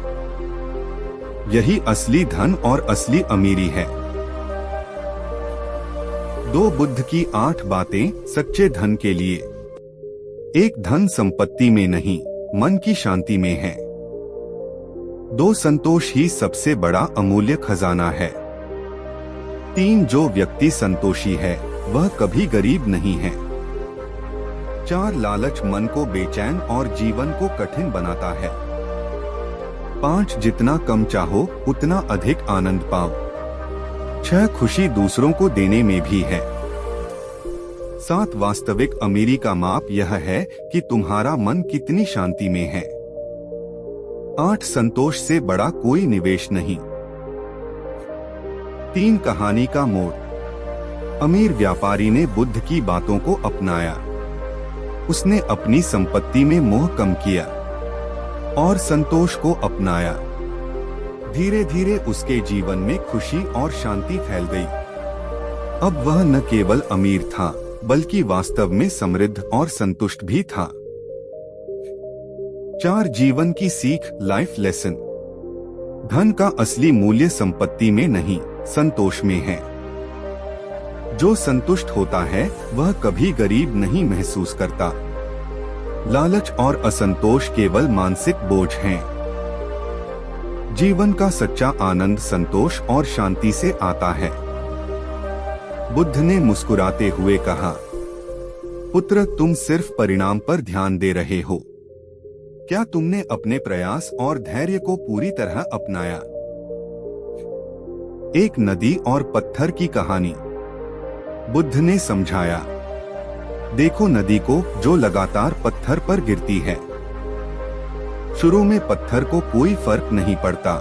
यही असली धन और असली अमीरी है। 2 बुद्ध की 8 बातें सच्चे धन के लिए। 1, धन संपत्ति में नहीं, मन की शांति में है। 2, संतोष ही सबसे बड़ा अमूल्य खजाना है। 3, जो व्यक्ति संतोषी है वह कभी गरीब नहीं है। 4, लालच मन को बेचैन और जीवन को कठिन बनाता है। 5, जितना कम चाहो उतना अधिक आनंद पाओ। 6, खुशी दूसरों को देने में भी है। 7, वास्तविक अमीरी का माप यह है कि तुम्हारा मन कितनी शांति में है। 8 संतोष से बड़ा कोई निवेश नहीं। 3 कहानी का मोड़। अमीर व्यापारी ने बुद्ध की बातों को अपनाया। उसने अपनी संपत्ति में मोह कम किया और संतोष को अपनाया। धीरे धीरे उसके जीवन में खुशी और शांति फैल गई। अब वह न केवल अमीर था बल्कि वास्तव में समृद्ध और संतुष्ट भी था। 4 जीवन की सीख, लाइफ लेसन। धन का असली मूल्य संपत्ति में नहीं, संतोष में है। जो संतुष्ट होता है वह कभी गरीब नहीं महसूस करता। लालच और असंतोष केवल मानसिक बोझ हैं। जीवन का सच्चा आनंद संतोष और शांति से आता है। बुद्ध ने मुस्कुराते हुए कहा, पुत्र, तुम सिर्फ परिणाम पर ध्यान दे रहे हो। क्या तुमने अपने प्रयास और धैर्य को पूरी तरह अपनाया? एक नदी और पत्थर की कहानी। बुद्ध ने समझाया, देखो नदी को जो लगातार पत्थर पर गिरती है। शुरू में पत्थर को कोई फर्क नहीं पड़ता,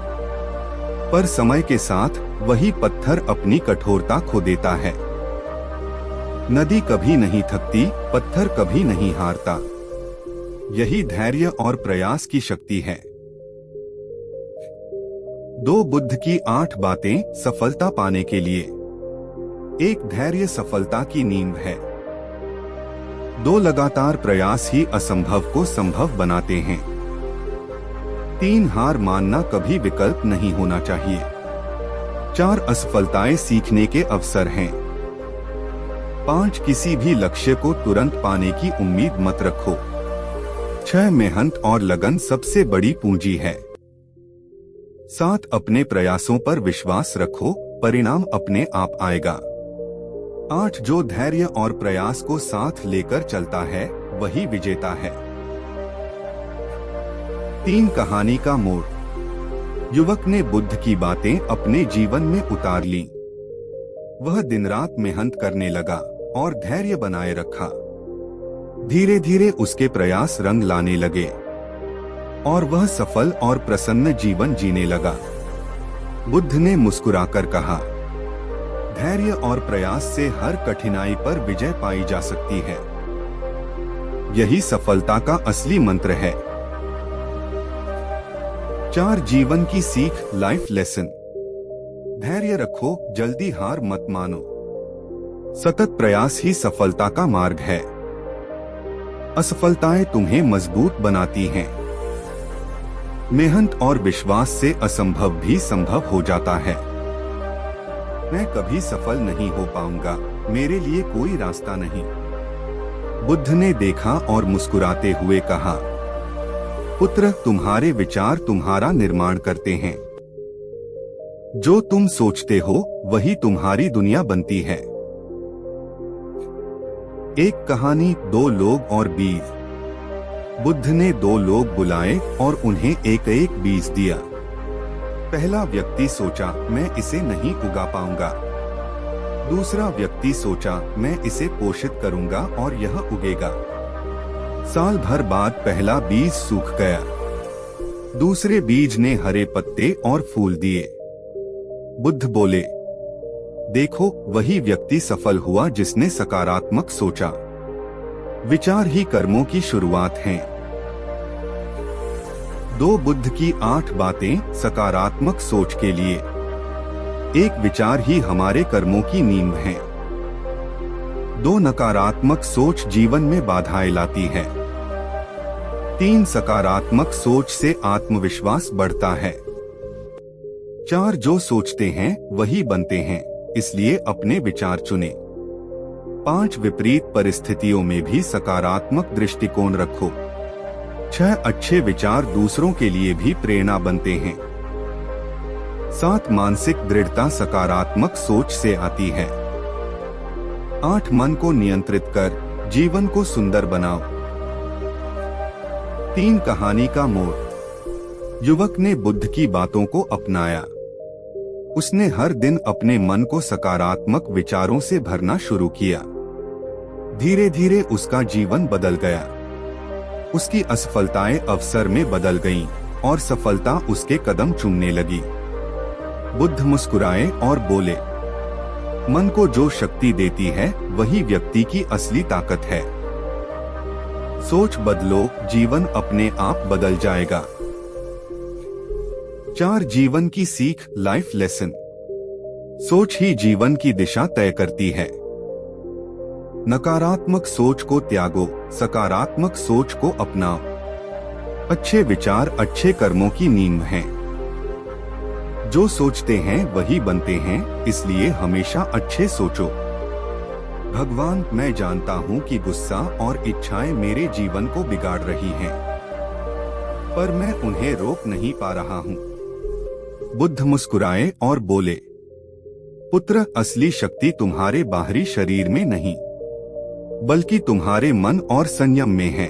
पर समय के साथ वही पत्थर अपनी कठोरता खो देता है। नदी कभी नहीं थकती, पत्थर कभी नहीं हारता। यही धैर्य और प्रयास की शक्ति है। 2 बुद्ध की 8 बातें सफलता पाने के लिए। 1 धैर्य सफलता की नींव है। 2 लगातार प्रयास ही असंभव को संभव बनाते हैं। 3 हार मानना कभी विकल्प नहीं होना चाहिए। 4 असफलताएं सीखने के अवसर हैं। 5 किसी भी लक्ष्य को तुरंत पाने की उम्मीद मत रखो। 6 मेहनत और लगन सबसे बड़ी पूंजी है। 7 अपने प्रयासों पर विश्वास रखो, परिणाम अपने आप आएगा। 8 जो धैर्य और प्रयास को साथ लेकर चलता है वही विजेता है। 3 कहानी का मोड़। युवक ने बुद्ध की बातें अपने जीवन में उतार ली। वह दिन रात मेहनत करने लगा और धैर्य बनाए रखा। धीरे धीरे उसके प्रयास रंग लाने लगे और वह सफल और प्रसन्न जीवन जीने लगा। बुद्ध ने मुस्कुराकर कहा, धैर्य और प्रयास से हर कठिनाई पर विजय पाई जा सकती है। यही सफलता का असली मंत्र है। 4 जीवन की सीख, लाइफ लेसन। धैर्य रखो, जल्दी हार मत मानो। सतत प्रयास ही सफलता का मार्ग है। असफलताएं तुम्हें मजबूत बनाती हैं। मेहनत और विश्वास से असंभव भी संभव हो जाता है। मैं कभी सफल नहीं हो पाऊंगा, मेरे लिए कोई रास्ता नहीं। बुद्ध ने देखा और मुस्कुराते हुए कहा, पुत्र, तुम्हारे विचार तुम्हारा निर्माण करते हैं। जो तुम सोचते हो वही तुम्हारी दुनिया बनती है। एक कहानी, 2 लोग और बीज। बुद्ध ने 2 लोग बुलाए और उन्हें एक एक बीज दिया। पहला व्यक्ति सोचा, मैं इसे नहीं उगा पाऊंगा। दूसरा व्यक्ति सोचा, मैं इसे पोषित करूंगा और यह उगेगा। साल भर बाद पहला बीज सूख गया। दूसरे बीज ने हरे पत्ते और फूल दिए। बुद्ध बोले, देखो, वही व्यक्ति सफल हुआ जिसने सकारात्मक सोचा। विचार ही कर्मों की शुरुआत हैं। 2 बुद्ध की 8 बातें सकारात्मक सोच के लिए। 1 विचार ही हमारे कर्मों की नींव है। 2 नकारात्मक सोच जीवन में बाधाएं लाती है। 3 सकारात्मक सोच से आत्मविश्वास बढ़ता है। 4 जो सोचते हैं वही बनते हैं, इसलिए अपने विचार चुनें। 5 विपरीत परिस्थितियों में भी सकारात्मक दृष्टिकोण रखो। 6 अच्छे विचार दूसरों के लिए भी प्रेरणा बनते हैं। 7 मानसिक दृढ़ता सकारात्मक सोच से आती है। 8 मन को नियंत्रित कर जीवन को सुंदर बनाओ। 3 कहानी का मोड़। युवक ने बुद्ध की बातों को अपनाया। उसने हर दिन अपने मन को सकारात्मक विचारों से भरना शुरू किया। धीरे धीरे उसका जीवन बदल गया। उसकी असफलताएं अवसर में बदल गईं और सफलता उसके कदम चूमने लगी। बुद्ध मुस्कुराए और बोले, मन को जो शक्ति देती है वही व्यक्ति की असली ताकत है। सोच बदलो, जीवन अपने आप बदल जाएगा। 4 जीवन की सीख, लाइफ लेसन। सोच ही जीवन की दिशा तय करती है। नकारात्मक सोच को त्यागो, सकारात्मक सोच को अपनाओ। अच्छे विचार अच्छे कर्मों की नींव हैं। जो सोचते हैं वही बनते हैं, इसलिए हमेशा अच्छे सोचो। भगवान, मैं जानता हूँ कि गुस्सा और इच्छाएं मेरे जीवन को बिगाड़ रही हैं, पर मैं उन्हें रोक नहीं पा रहा हूँ। बुद्ध मुस्कुराए और बोले, पुत्र, असली शक्ति तुम्हारे बाहरी शरीर में नहीं, बल्कि तुम्हारे मन और संयम में है।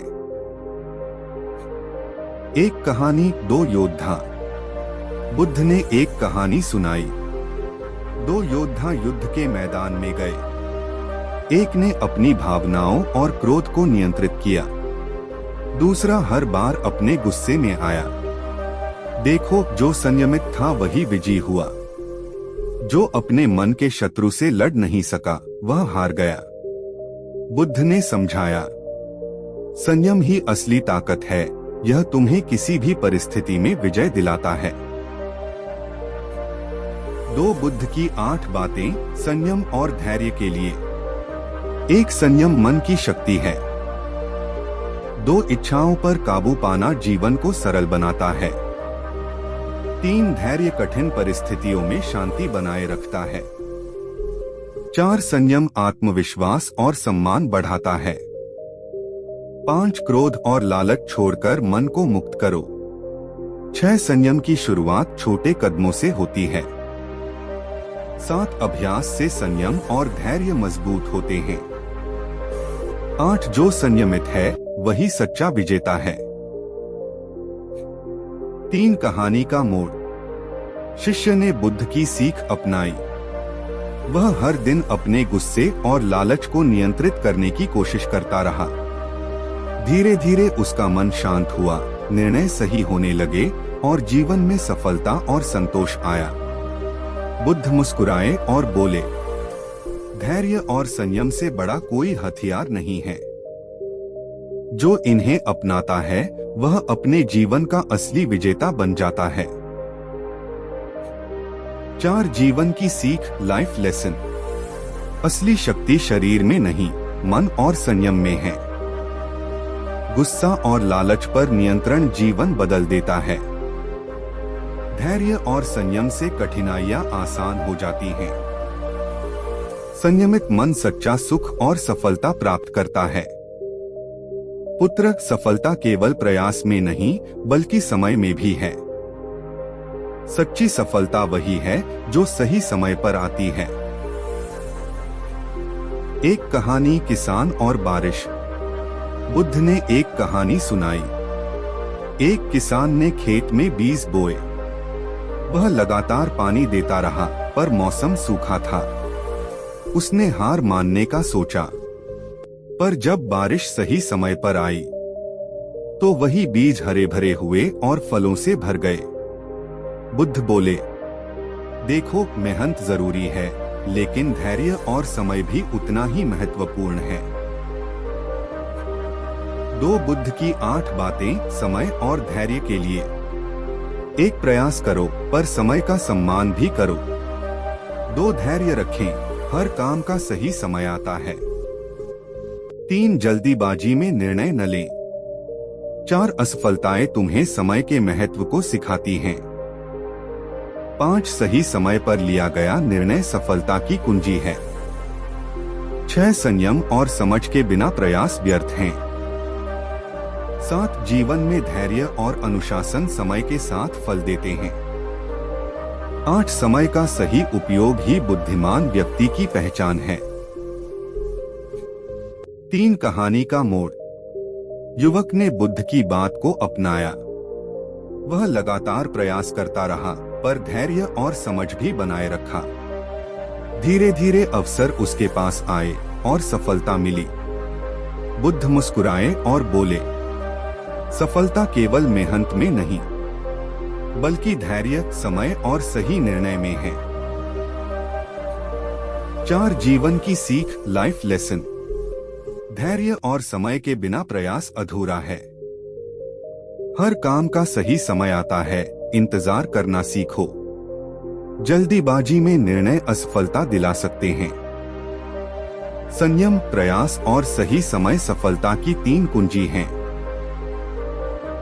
एक कहानी, 2 योद्धा। बुद्ध ने एक कहानी सुनाई। 2 योद्धा युद्ध के मैदान में गए। एक ने अपनी भावनाओं और क्रोध को नियंत्रित किया, दूसरा हर बार अपने गुस्से में आया। देखो, जो संयमित था वही विजयी हुआ। जो अपने मन के शत्रु से लड़ नहीं सका वह हार गया। बुद्ध ने समझाया, संयम ही असली ताकत है, यह तुम्हें किसी भी परिस्थिति में विजय दिलाता है। 2 बुद्ध की 8 बातें संयम और धैर्य के लिए। 1 संयम मन की शक्ति है। 2 इच्छाओं पर काबू पाना जीवन को सरल बनाता है। 3 धैर्य कठिन परिस्थितियों में शांति बनाए रखता है। 4 संयम आत्मविश्वास और सम्मान बढ़ाता है। 5 क्रोध और लालच छोड़कर मन को मुक्त करो। 6 संयम की शुरुआत छोटे कदमों से होती है। 7 अभ्यास से संयम और धैर्य मजबूत होते हैं। 8 जो संयमित है वही सच्चा विजेता है। 3 कहानी का मोड़। शिष्य ने बुद्ध की सीख अपनाई। वह हर दिन अपने गुस्से और लालच को नियंत्रित करने की कोशिश करता रहा। धीरे धीरे उसका मन शांत हुआ, निर्णय सही होने लगे और जीवन में सफलता और संतोष आया। बुद्ध मुस्कुराए और बोले, धैर्य और संयम से बड़ा कोई हथियार नहीं है। जो इन्हें अपनाता है वह अपने जीवन का असली विजेता बन जाता है। 4 जीवन की सीख, लाइफ लेसन। असली शक्ति शरीर में नहीं, मन और संयम में है। गुस्सा और लालच पर नियंत्रण जीवन बदल देता है। धैर्य और संयम से कठिनाइयां आसान हो जाती हैं। संयमित मन सच्चा सुख और सफलता प्राप्त करता है। पुत्र, सफलता केवल प्रयास में नहीं बल्कि समय में भी है। सच्ची सफलता वही है जो सही समय पर आती है। एक कहानी, किसान और बारिश। बुद्ध ने एक कहानी सुनाई। एक किसान ने खेत में बीज बोए। वह लगातार पानी देता रहा, पर मौसम सूखा था। उसने हार मानने का सोचा, पर जब बारिश सही समय पर आई तो वही बीज हरे भरे हुए और फलों से भर गए। बुद्ध बोले, देखो, मेहनत जरूरी है, लेकिन धैर्य और समय भी उतना ही महत्वपूर्ण है। 2 बुद्ध की 8 बातें समय और धैर्य के लिए। 1 प्रयास करो पर समय का सम्मान भी करो। 2 धैर्य रखें, हर काम का सही समय आता है। 3 जल्दीबाजी में निर्णय न लें। 4 असफलताएं तुम्हें समय के महत्व को सिखाती हैं। 5 सही समय पर लिया गया निर्णय सफलता की कुंजी है। 6 संयम और समझ के बिना प्रयास व्यर्थ हैं। 7 जीवन में धैर्य और अनुशासन समय के साथ फल देते हैं। 8 समय का सही उपयोग ही बुद्धिमान व्यक्ति की पहचान है। 3 कहानी का मोड़। युवक ने बुद्ध की बात को अपनाया। वह लगातार प्रयास करता रहा, पर धैर्य और समझ भी बनाए रखा। धीरे धीरे अवसर उसके पास आए और सफलता मिली। बुद्ध मुस्कुराए और बोले, सफलता केवल मेहनत में नहीं बल्कि धैर्य, समय और सही निर्णय में है। 4 जीवन की सीख, लाइफ लेसन। धैर्य और समय के बिना प्रयास अधूरा है। हर काम का सही समय आता है, इंतजार करना सीखो। जल्दीबाजी में निर्णय असफलता दिला सकते हैं। संयम, प्रयास और सही समय सफलता की 3 कुंजी हैं।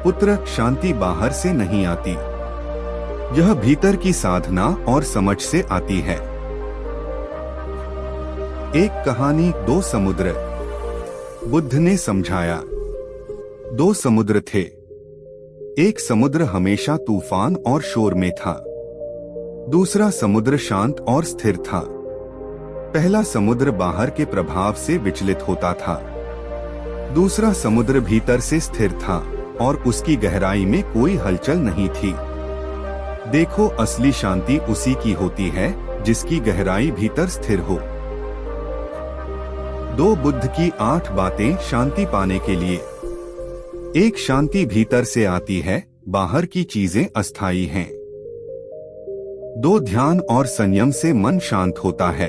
पुत्र, शांति बाहर से नहीं आती, यह भीतर की साधना और समझ से आती है। एक कहानी, 2 समुद्र। बुद्ध ने समझाया, 2 समुद्र थे। एक समुद्र हमेशा तूफान और शोर में था, दूसरा समुद्र शांत और स्थिर था। पहला समुद्र बाहर के प्रभाव से विचलित होता था, दूसरा समुद्र भीतर से स्थिर था और उसकी गहराई में कोई हलचल नहीं थी। देखो, असली शांति उसी की होती है जिसकी गहराई भीतर स्थिर हो। 2 बुद्ध की 8 बातें शांति पाने के लिए। 1 शांति भीतर से आती है, बाहर की चीजें अस्थायी हैं। 2 ध्यान और संयम से मन शांत होता है।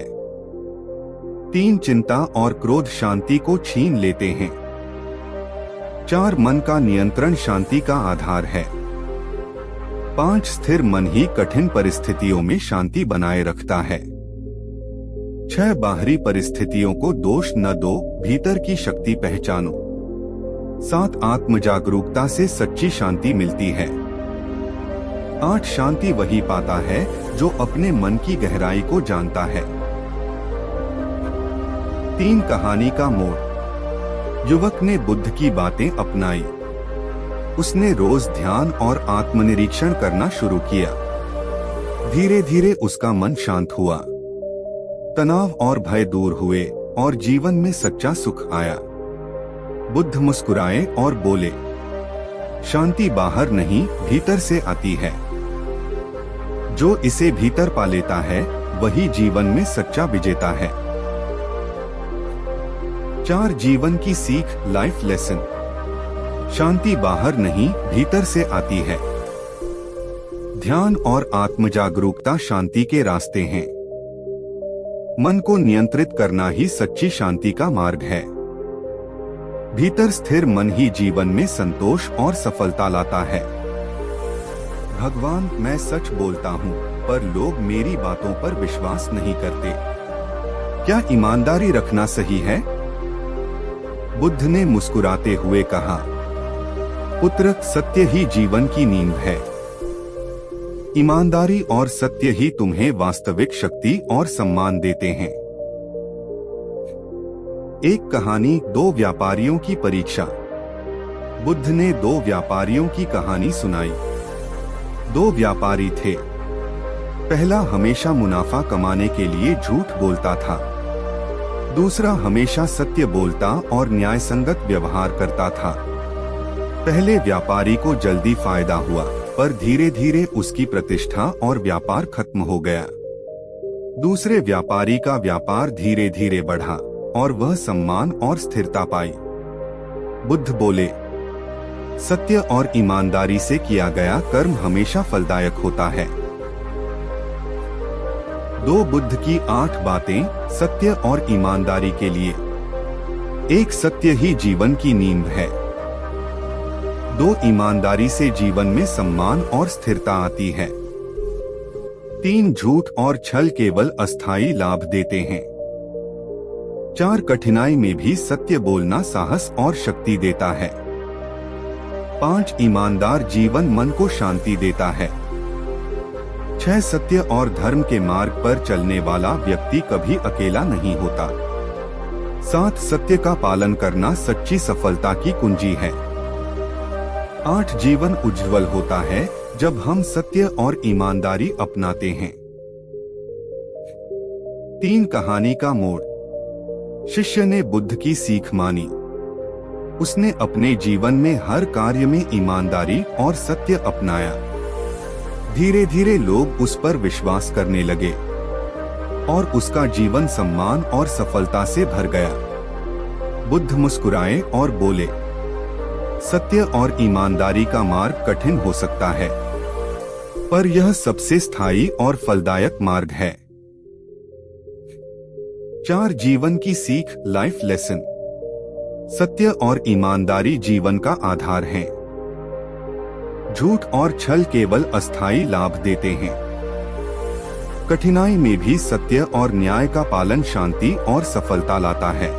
3 चिंता और क्रोध शांति को छीन लेते हैं। 4 मन का नियंत्रण शांति का आधार है। 5 स्थिर मन ही कठिन परिस्थितियों में शांति बनाए रखता है। 6 बाहरी परिस्थितियों को दोष न दो, भीतर की शक्ति पहचानो। 7 आत्म जागरूकता से सच्ची शांति मिलती है। 8 शांति वही पाता है जो अपने मन की गहराई को जानता है। 3 कहानी का मोड़। युवक ने बुद्ध की बातें अपनाई। उसने रोज ध्यान और आत्मनिरीक्षण करना शुरू किया। धीरे धीरे उसका मन शांत हुआ, तनाव और भय दूर हुए और जीवन में सच्चा सुख आया। बुद्ध मुस्कुराए और बोले, शांति बाहर नहीं, भीतर से आती है। जो इसे भीतर पा लेता है वही जीवन में सच्चा विजेता है। 4 जीवन की सीख, लाइफ लेसन। शांति बाहर नहीं, भीतर से आती है। ध्यान और आत्म जागरूकता शांति के रास्ते हैं। मन को नियंत्रित करना ही सच्ची शांति का मार्ग है। भीतर स्थिर मन ही जीवन में संतोष और सफलता लाता है। भगवान, मैं सच बोलता हूँ पर लोग मेरी बातों पर विश्वास नहीं करते। क्या ईमानदारी रखना सही है? बुद्ध ने मुस्कुराते हुए कहा, पुत्र, सत्य ही जीवन की नींव है। ईमानदारी और सत्य ही तुम्हें वास्तविक शक्ति और सम्मान देते हैं। एक कहानी, 2 व्यापारियों की परीक्षा। बुद्ध ने 2 व्यापारियों की कहानी सुनाई। 2 व्यापारी थे। पहला हमेशा मुनाफा कमाने के लिए झूठ बोलता था, दूसरा हमेशा सत्य बोलता और न्यायसंगत व्यवहार करता था। पहले व्यापारी को जल्दी फायदा हुआ, पर धीरे धीरे उसकी प्रतिष्ठा और व्यापार खत्म हो गया। दूसरे व्यापारी का व्यापार धीरे धीरे बढ़ा और वह सम्मान और स्थिरता पाई। बुद्ध बोले, सत्य और ईमानदारी से किया गया कर्म हमेशा फलदायक होता है। 2 बुद्ध की 8 बातें सत्य और ईमानदारी के लिए। 1 सत्य ही जीवन की नींव है। 2 ईमानदारी से जीवन में सम्मान और स्थिरता आती है। 3 झूठ और छल केवल अस्थायी लाभ देते हैं। 4 कठिनाई में भी सत्य बोलना साहस और शक्ति देता है। 5 ईमानदार जीवन मन को शांति देता है। 6 सत्य और धर्म के मार्ग पर चलने वाला व्यक्ति कभी अकेला नहीं होता। 7 सत्य का पालन करना सच्ची सफलता की कुंजी है। 8 जीवन उज्जवल होता है जब हम सत्य और ईमानदारी अपनाते हैं। 3 कहानी का मोड़। शिष्य ने बुद्ध की सीख मानी। उसने अपने जीवन में हर कार्य में ईमानदारी और सत्य अपनाया। धीरे धीरे लोग उस पर विश्वास करने लगे और उसका जीवन सम्मान और सफलता से भर गया। बुद्ध मुस्कुराए और बोले, सत्य और ईमानदारी का मार्ग कठिन हो सकता है, पर यह सबसे स्थायी और फलदायक मार्ग है। 4 जीवन की सीख, लाइफ लेसन। सत्य और ईमानदारी जीवन का आधार है। झूठ और छल केवल अस्थायी लाभ देते हैं। कठिनाई में भी सत्य और न्याय का पालन शांति और सफलता लाता है।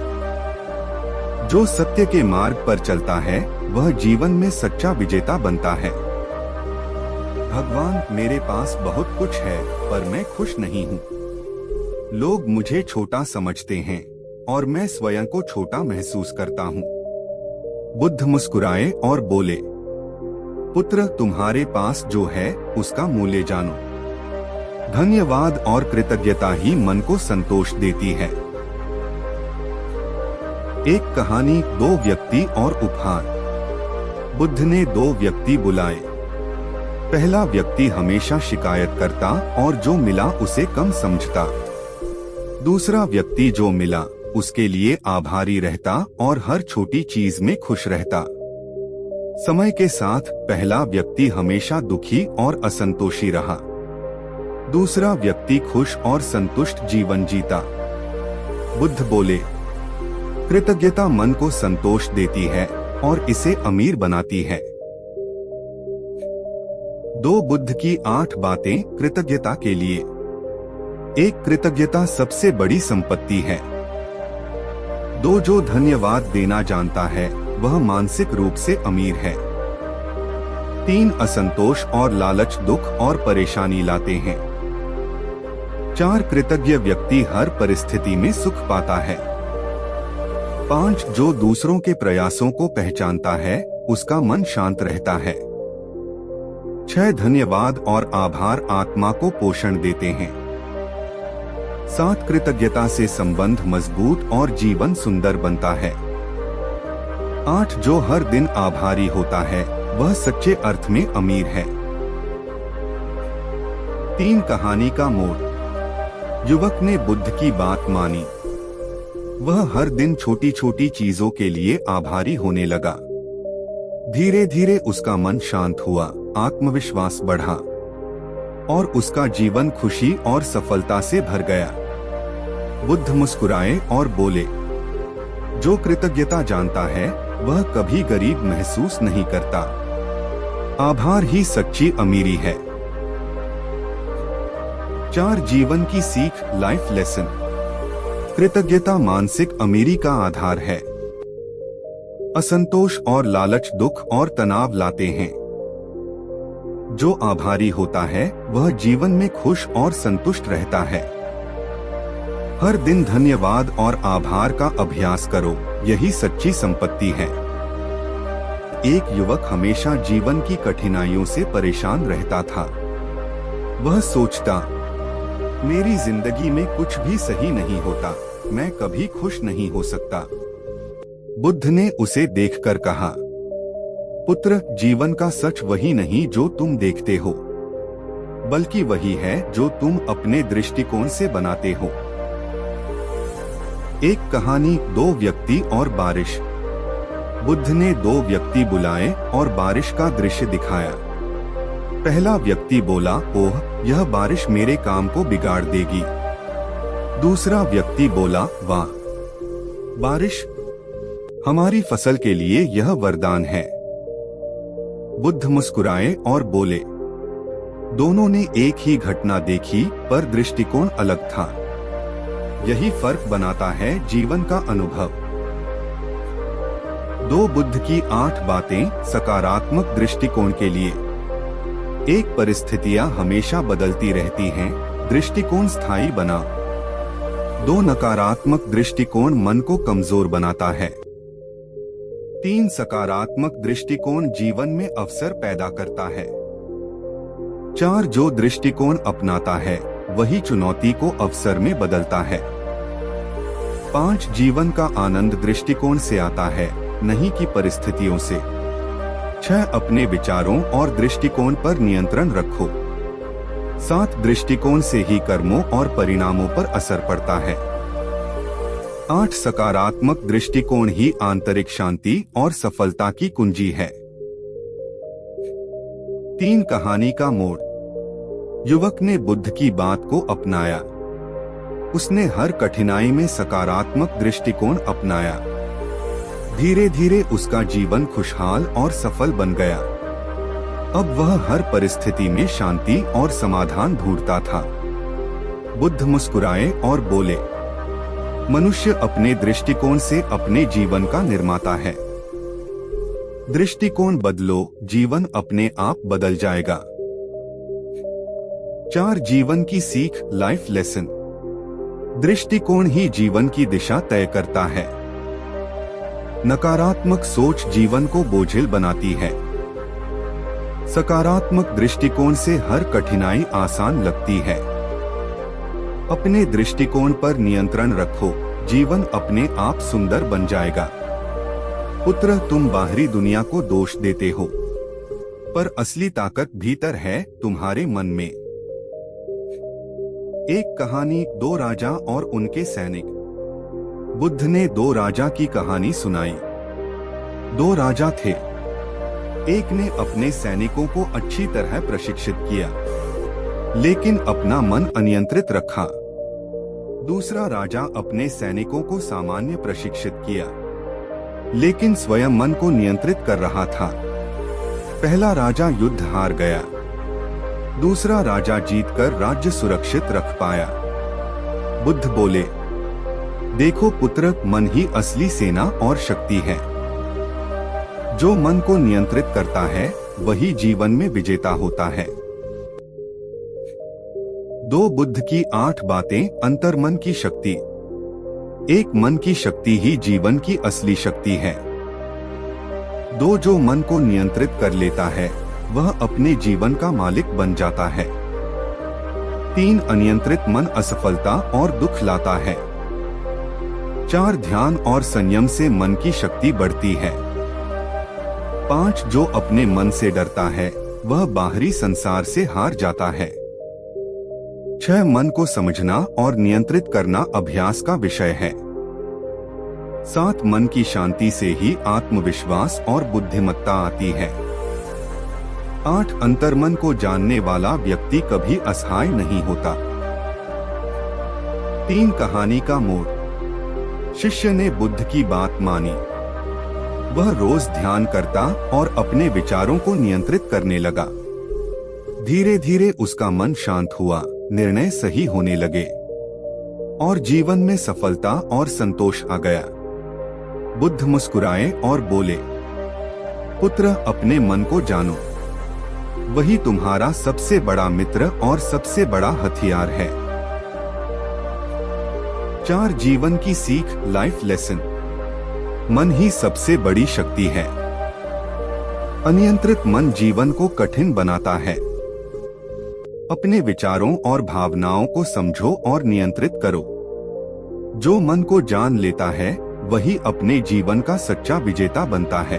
जो सत्य के मार्ग पर चलता है वह जीवन में सच्चा विजेता बनता है। भगवान, मेरे पास बहुत कुछ है पर मैं खुश नहीं हूँ। लोग मुझे छोटा समझते हैं और मैं स्वयं को छोटा महसूस करता हूँ। बुद्ध मुस्कुराए और बोले, पुत्र, तुम्हारे पास जो है उसका मूल्य जानो। धन्यवाद और कृतज्ञता ही मन को संतोष देती है। एक कहानी, 2 व्यक्ति और उपहार। बुद्ध ने 2 व्यक्ति बुलाए। पहला व्यक्ति हमेशा शिकायत करता और जो मिला उसे कम समझता। दूसरा व्यक्ति जो मिला उसके लिए आभारी रहता और हर छोटी चीज में खुश रहता। समय के साथ पहला व्यक्ति हमेशा दुखी और असंतोषी रहा। दूसरा व्यक्ति खुश और संतुष्ट जीवन जीता। बुद्ध बोले, कृतज्ञता मन को संतोष देती है और इसे अमीर बनाती है। 2 बुद्ध की 8 बातें कृतज्ञता के लिए। 1, कृतज्ञता सबसे बड़ी संपत्ति है। 2, जो धन्यवाद देना जानता है वह मानसिक रूप से अमीर है। 3, असंतोष और लालच दुख और परेशानी लाते हैं। 4, कृतज्ञ व्यक्ति हर परिस्थिति में सुख पाता है। 5, जो दूसरों के प्रयासों को पहचानता है उसका मन शांत रहता है। 6, धन्यवाद और आभार आत्मा को पोषण देते हैं। 7, कृतज्ञता से संबंध मजबूत और जीवन सुंदर बनता है। 8, जो हर दिन आभारी होता है वह सच्चे अर्थ में अमीर है। 3, कहानी का मोड़। युवक ने बुद्ध की बात मानी। वह हर दिन छोटी छोटी चीजों के लिए आभारी होने लगा। धीरे धीरे उसका मन शांत हुआ, आत्मविश्वास बढ़ा और उसका जीवन खुशी और सफलता से भर गया। बुद्ध मुस्कुराए और बोले, जो कृतज्ञता जानता है वह कभी गरीब महसूस नहीं करता। आभार ही सच्ची अमीरी है। 4 जीवन की सीख, लाइफ लेसन। कृतज्ञता मानसिक अमीरी का आधार है। असंतोष और लालच दुख और तनाव लाते हैं। जो आभारी होता है वह जीवन में खुश और संतुष्ट रहता है। हर दिन धन्यवाद और आभार का अभ्यास करो, यही सच्ची संपत्ति है। एक युवक हमेशा जीवन की कठिनाइयों से परेशान रहता था। वह सोचता, मेरी जिंदगी में कुछ भी सही नहीं होता, मैं कभी खुश नहीं हो सकता। बुद्ध ने उसे देखकर कहा, पुत्र, जीवन का सच वही नहीं जो तुम देखते हो, बल्कि वही है जो तुम अपने दृष्टिकोण से बनाते हो। एक कहानी, 2 व्यक्ति और बारिश। बुद्ध ने 2 व्यक्ति बुलाए और बारिश का दृश्य दिखाया। पहला व्यक्ति बोला, ओह, यह बारिश मेरे काम को बिगाड़ देगी। दूसरा व्यक्ति बोला, वाह, बारिश हमारी फसल के लिए यह वरदान है। बुद्ध मुस्कुराए और बोले, दोनों ने एक ही घटना देखी पर दृष्टिकोण अलग था। यही फर्क बनाता है जीवन का अनुभव। 2 बुद्ध की 8 बातें सकारात्मक दृष्टिकोण के लिए। 1, परिस्थितियां हमेशा बदलती रहती हैं, दृष्टिकोण स्थायी बना। 2, नकारात्मक दृष्टिकोण मन को कमजोर बनाता है। 3, सकारात्मक दृष्टिकोण जीवन में अवसर पैदा करता है। 4, जो दृष्टिकोण अपनाता है वही चुनौती को अवसर में बदलता है। 5, जीवन का आनंद दृष्टिकोण से आता है, नहीं कि परिस्थितियों से। 6, अपने विचारों और दृष्टिकोण पर नियंत्रण रखो। 7, दृष्टिकोण से ही कर्मों और परिणामों पर असर पड़ता है। 8, सकारात्मक दृष्टिकोण ही आंतरिक शांति और सफलता की कुंजी है। 3, कहानी का मोड़। युवक ने बुद्ध की बात को अपनाया। उसने हर कठिनाई में सकारात्मक दृष्टिकोण अपनाया। धीरे धीरे उसका जीवन खुशहाल और सफल बन गया। अब वह हर परिस्थिति में शांति और समाधान ढूंढता था। बुद्ध मुस्कुराए और बोले, मनुष्य अपने दृष्टिकोण से अपने जीवन का निर्माता है। दृष्टिकोण बदलो, जीवन अपने आप बदल जाएगा। 4 जीवन की सीख, लाइफ लेसन। दृष्टिकोण ही जीवन की दिशा तय करता है। नकारात्मक सोच जीवन को बोझिल बनाती है। सकारात्मक दृष्टिकोण से हर कठिनाई आसान लगती है। अपने दृष्टिकोण पर नियंत्रण रखो, जीवन अपने आप सुंदर बन जाएगा। पुत्र, तुम बाहरी दुनिया को दोष देते हो, पर असली ताकत भीतर है, तुम्हारे मन में। एक कहानी, 2 राजा और उनके सैनिक। बुद्ध ने 2 राजा की कहानी सुनाई। 2 राजा थे। एक ने अपने सैनिकों को अच्छी तरह प्रशिक्षित किया, लेकिन अपना मन अनियंत्रित रखा। दूसरा राजा अपने सैनिकों को सामान्य प्रशिक्षित किया, लेकिन स्वयं मन को नियंत्रित कर रहा था। पहला राजा युद्ध हार गया। दूसरा राजा जीतकर राज्य सुरक्षित रख पाया। बुद्ध बोले, देखो पुत्र, मन ही असली सेना और शक्ति है। जो मन को नियंत्रित करता है वही जीवन में विजेता होता है। 2 बुद्ध की 8 बातें, अंतर्मन की शक्ति। एक मन की शक्ति ही जीवन की असली शक्ति है। 2 जो मन को नियंत्रित कर लेता है वह अपने जीवन का मालिक बन जाता है। 3 अनियंत्रित मन असफलता और दुख लाता है। 4 ध्यान और संयम से मन की शक्ति बढ़ती है। 5 जो अपने मन से डरता है वह बाहरी संसार से हार जाता है। 6 मन को समझना और नियंत्रित करना अभ्यास का विषय है। 7 मन की शांति से ही आत्मविश्वास और बुद्धिमत्ता आती है। 8 अंतर्मन को जानने वाला व्यक्ति कभी असहाय नहीं होता। 3 कहानी का मोड़। शिष्य ने बुद्ध की बात मानी। वह रोज ध्यान करता और अपने विचारों को नियंत्रित करने लगा। धीरे धीरे उसका मन शांत हुआ, निर्णय सही होने लगे और जीवन में सफलता और संतोष आ गया। बुद्ध मुस्कुराए और बोले, पुत्र, अपने मन को जानो, वही तुम्हारा सबसे बड़ा मित्र और सबसे बड़ा हथियार है। 4 जीवन की सीख, लाइफ लेसन। मन ही सबसे बड़ी शक्ति है। अनियंत्रित मन जीवन को कठिन बनाता है। अपने विचारों और भावनाओं को समझो और नियंत्रित करो। जो मन को जान लेता है वही अपने जीवन का सच्चा विजेता बनता है।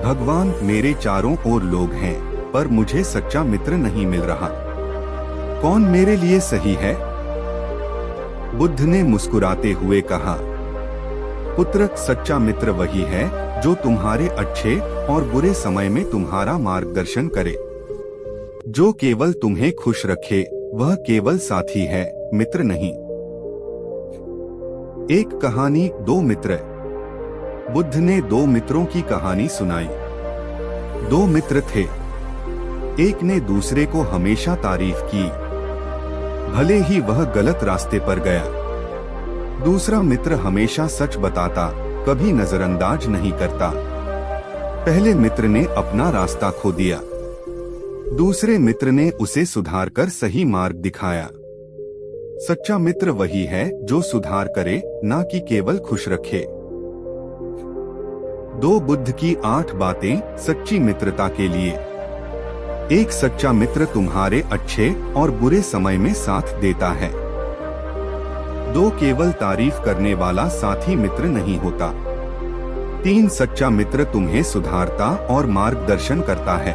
भगवान, मेरे चारों ओर लोग हैं, पर मुझे सच्चा मित्र नहीं मिल रहा। कौन मेरे लिए सही है? बुद्ध ने मुस्कुराते हुए कहा, पुत्र, सच्चा मित्र वही है जो तुम्हारे अच्छे और बुरे समय में तुम्हारा मार्गदर्शन करे। जो केवल तुम्हें खुश रखे वह केवल साथी है, मित्र नहीं। एक कहानी, 2 मित्र। बुद्ध ने 2 मित्रों की कहानी सुनाई। 2 मित्र थे। एक ने दूसरे को हमेशा तारीफ की, भले ही वह गलत रास्ते पर गया। दूसरा मित्र हमेशा सच बताता, कभी नजरअंदाज नहीं करता। पहले मित्र ने अपना रास्ता खो दिया। दूसरे मित्र ने उसे सुधारकर सही मार्ग दिखाया। सच्चा मित्र वही है जो सुधार करे, ना कि केवल खुश रखे। 2 बुद्ध की 8 बातें, सच्ची मित्रता के लिए। एक सच्चा मित्र तुम्हारे अच्छे और बुरे समय में साथ देता है। 2 केवल तारीफ करने वाला साथी मित्र नहीं होता। 3 सच्चा मित्र तुम्हें सुधारता और मार्गदर्शन करता है।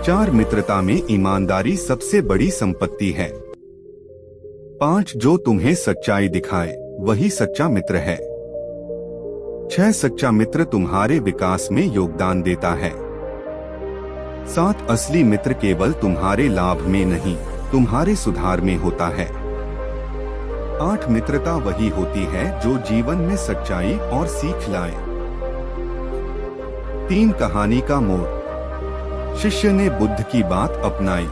4 मित्रता में ईमानदारी सबसे बड़ी संपत्ति है। 5 जो तुम्हें सच्चाई दिखाए वही सच्चा मित्र है। 6 सच्चा मित्र तुम्हारे विकास में योगदान देता है। सात असली मित्र केवल तुम्हारे लाभ में नहीं, तुम्हारे सुधार में होता है। आठ मित्रता वही होती है जो जीवन में सच्चाई और सीख लाए। 3 कहानी का मोड़। शिष्य ने बुद्ध की बात अपनाई।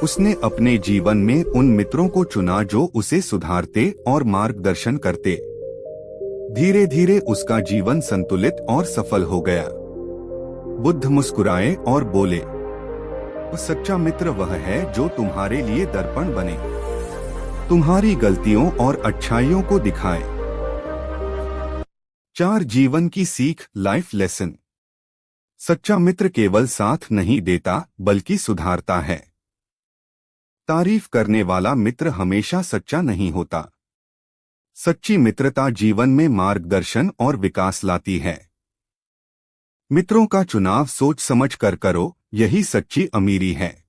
उसने अपने जीवन में उन मित्रों को चुना जो उसे सुधारते और मार्गदर्शन करते। धीरे धीरे उसका जीवन संतुलित और सफल हो गया। बुद्ध मुस्कुराए और बोले, सच्चा मित्र वह है जो तुम्हारे लिए दर्पण बने, तुम्हारी गलतियों और अच्छाइयों को दिखाए। 4 जीवन की सीख, लाइफ लेसन। सच्चा मित्र केवल साथ नहीं देता बल्कि सुधारता है। तारीफ करने वाला मित्र हमेशा सच्चा नहीं होता। सच्ची मित्रता जीवन में मार्गदर्शन और विकास लाती है। मित्रों का चुनाव सोच समझ कर करो, यही सच्ची अमीरी है।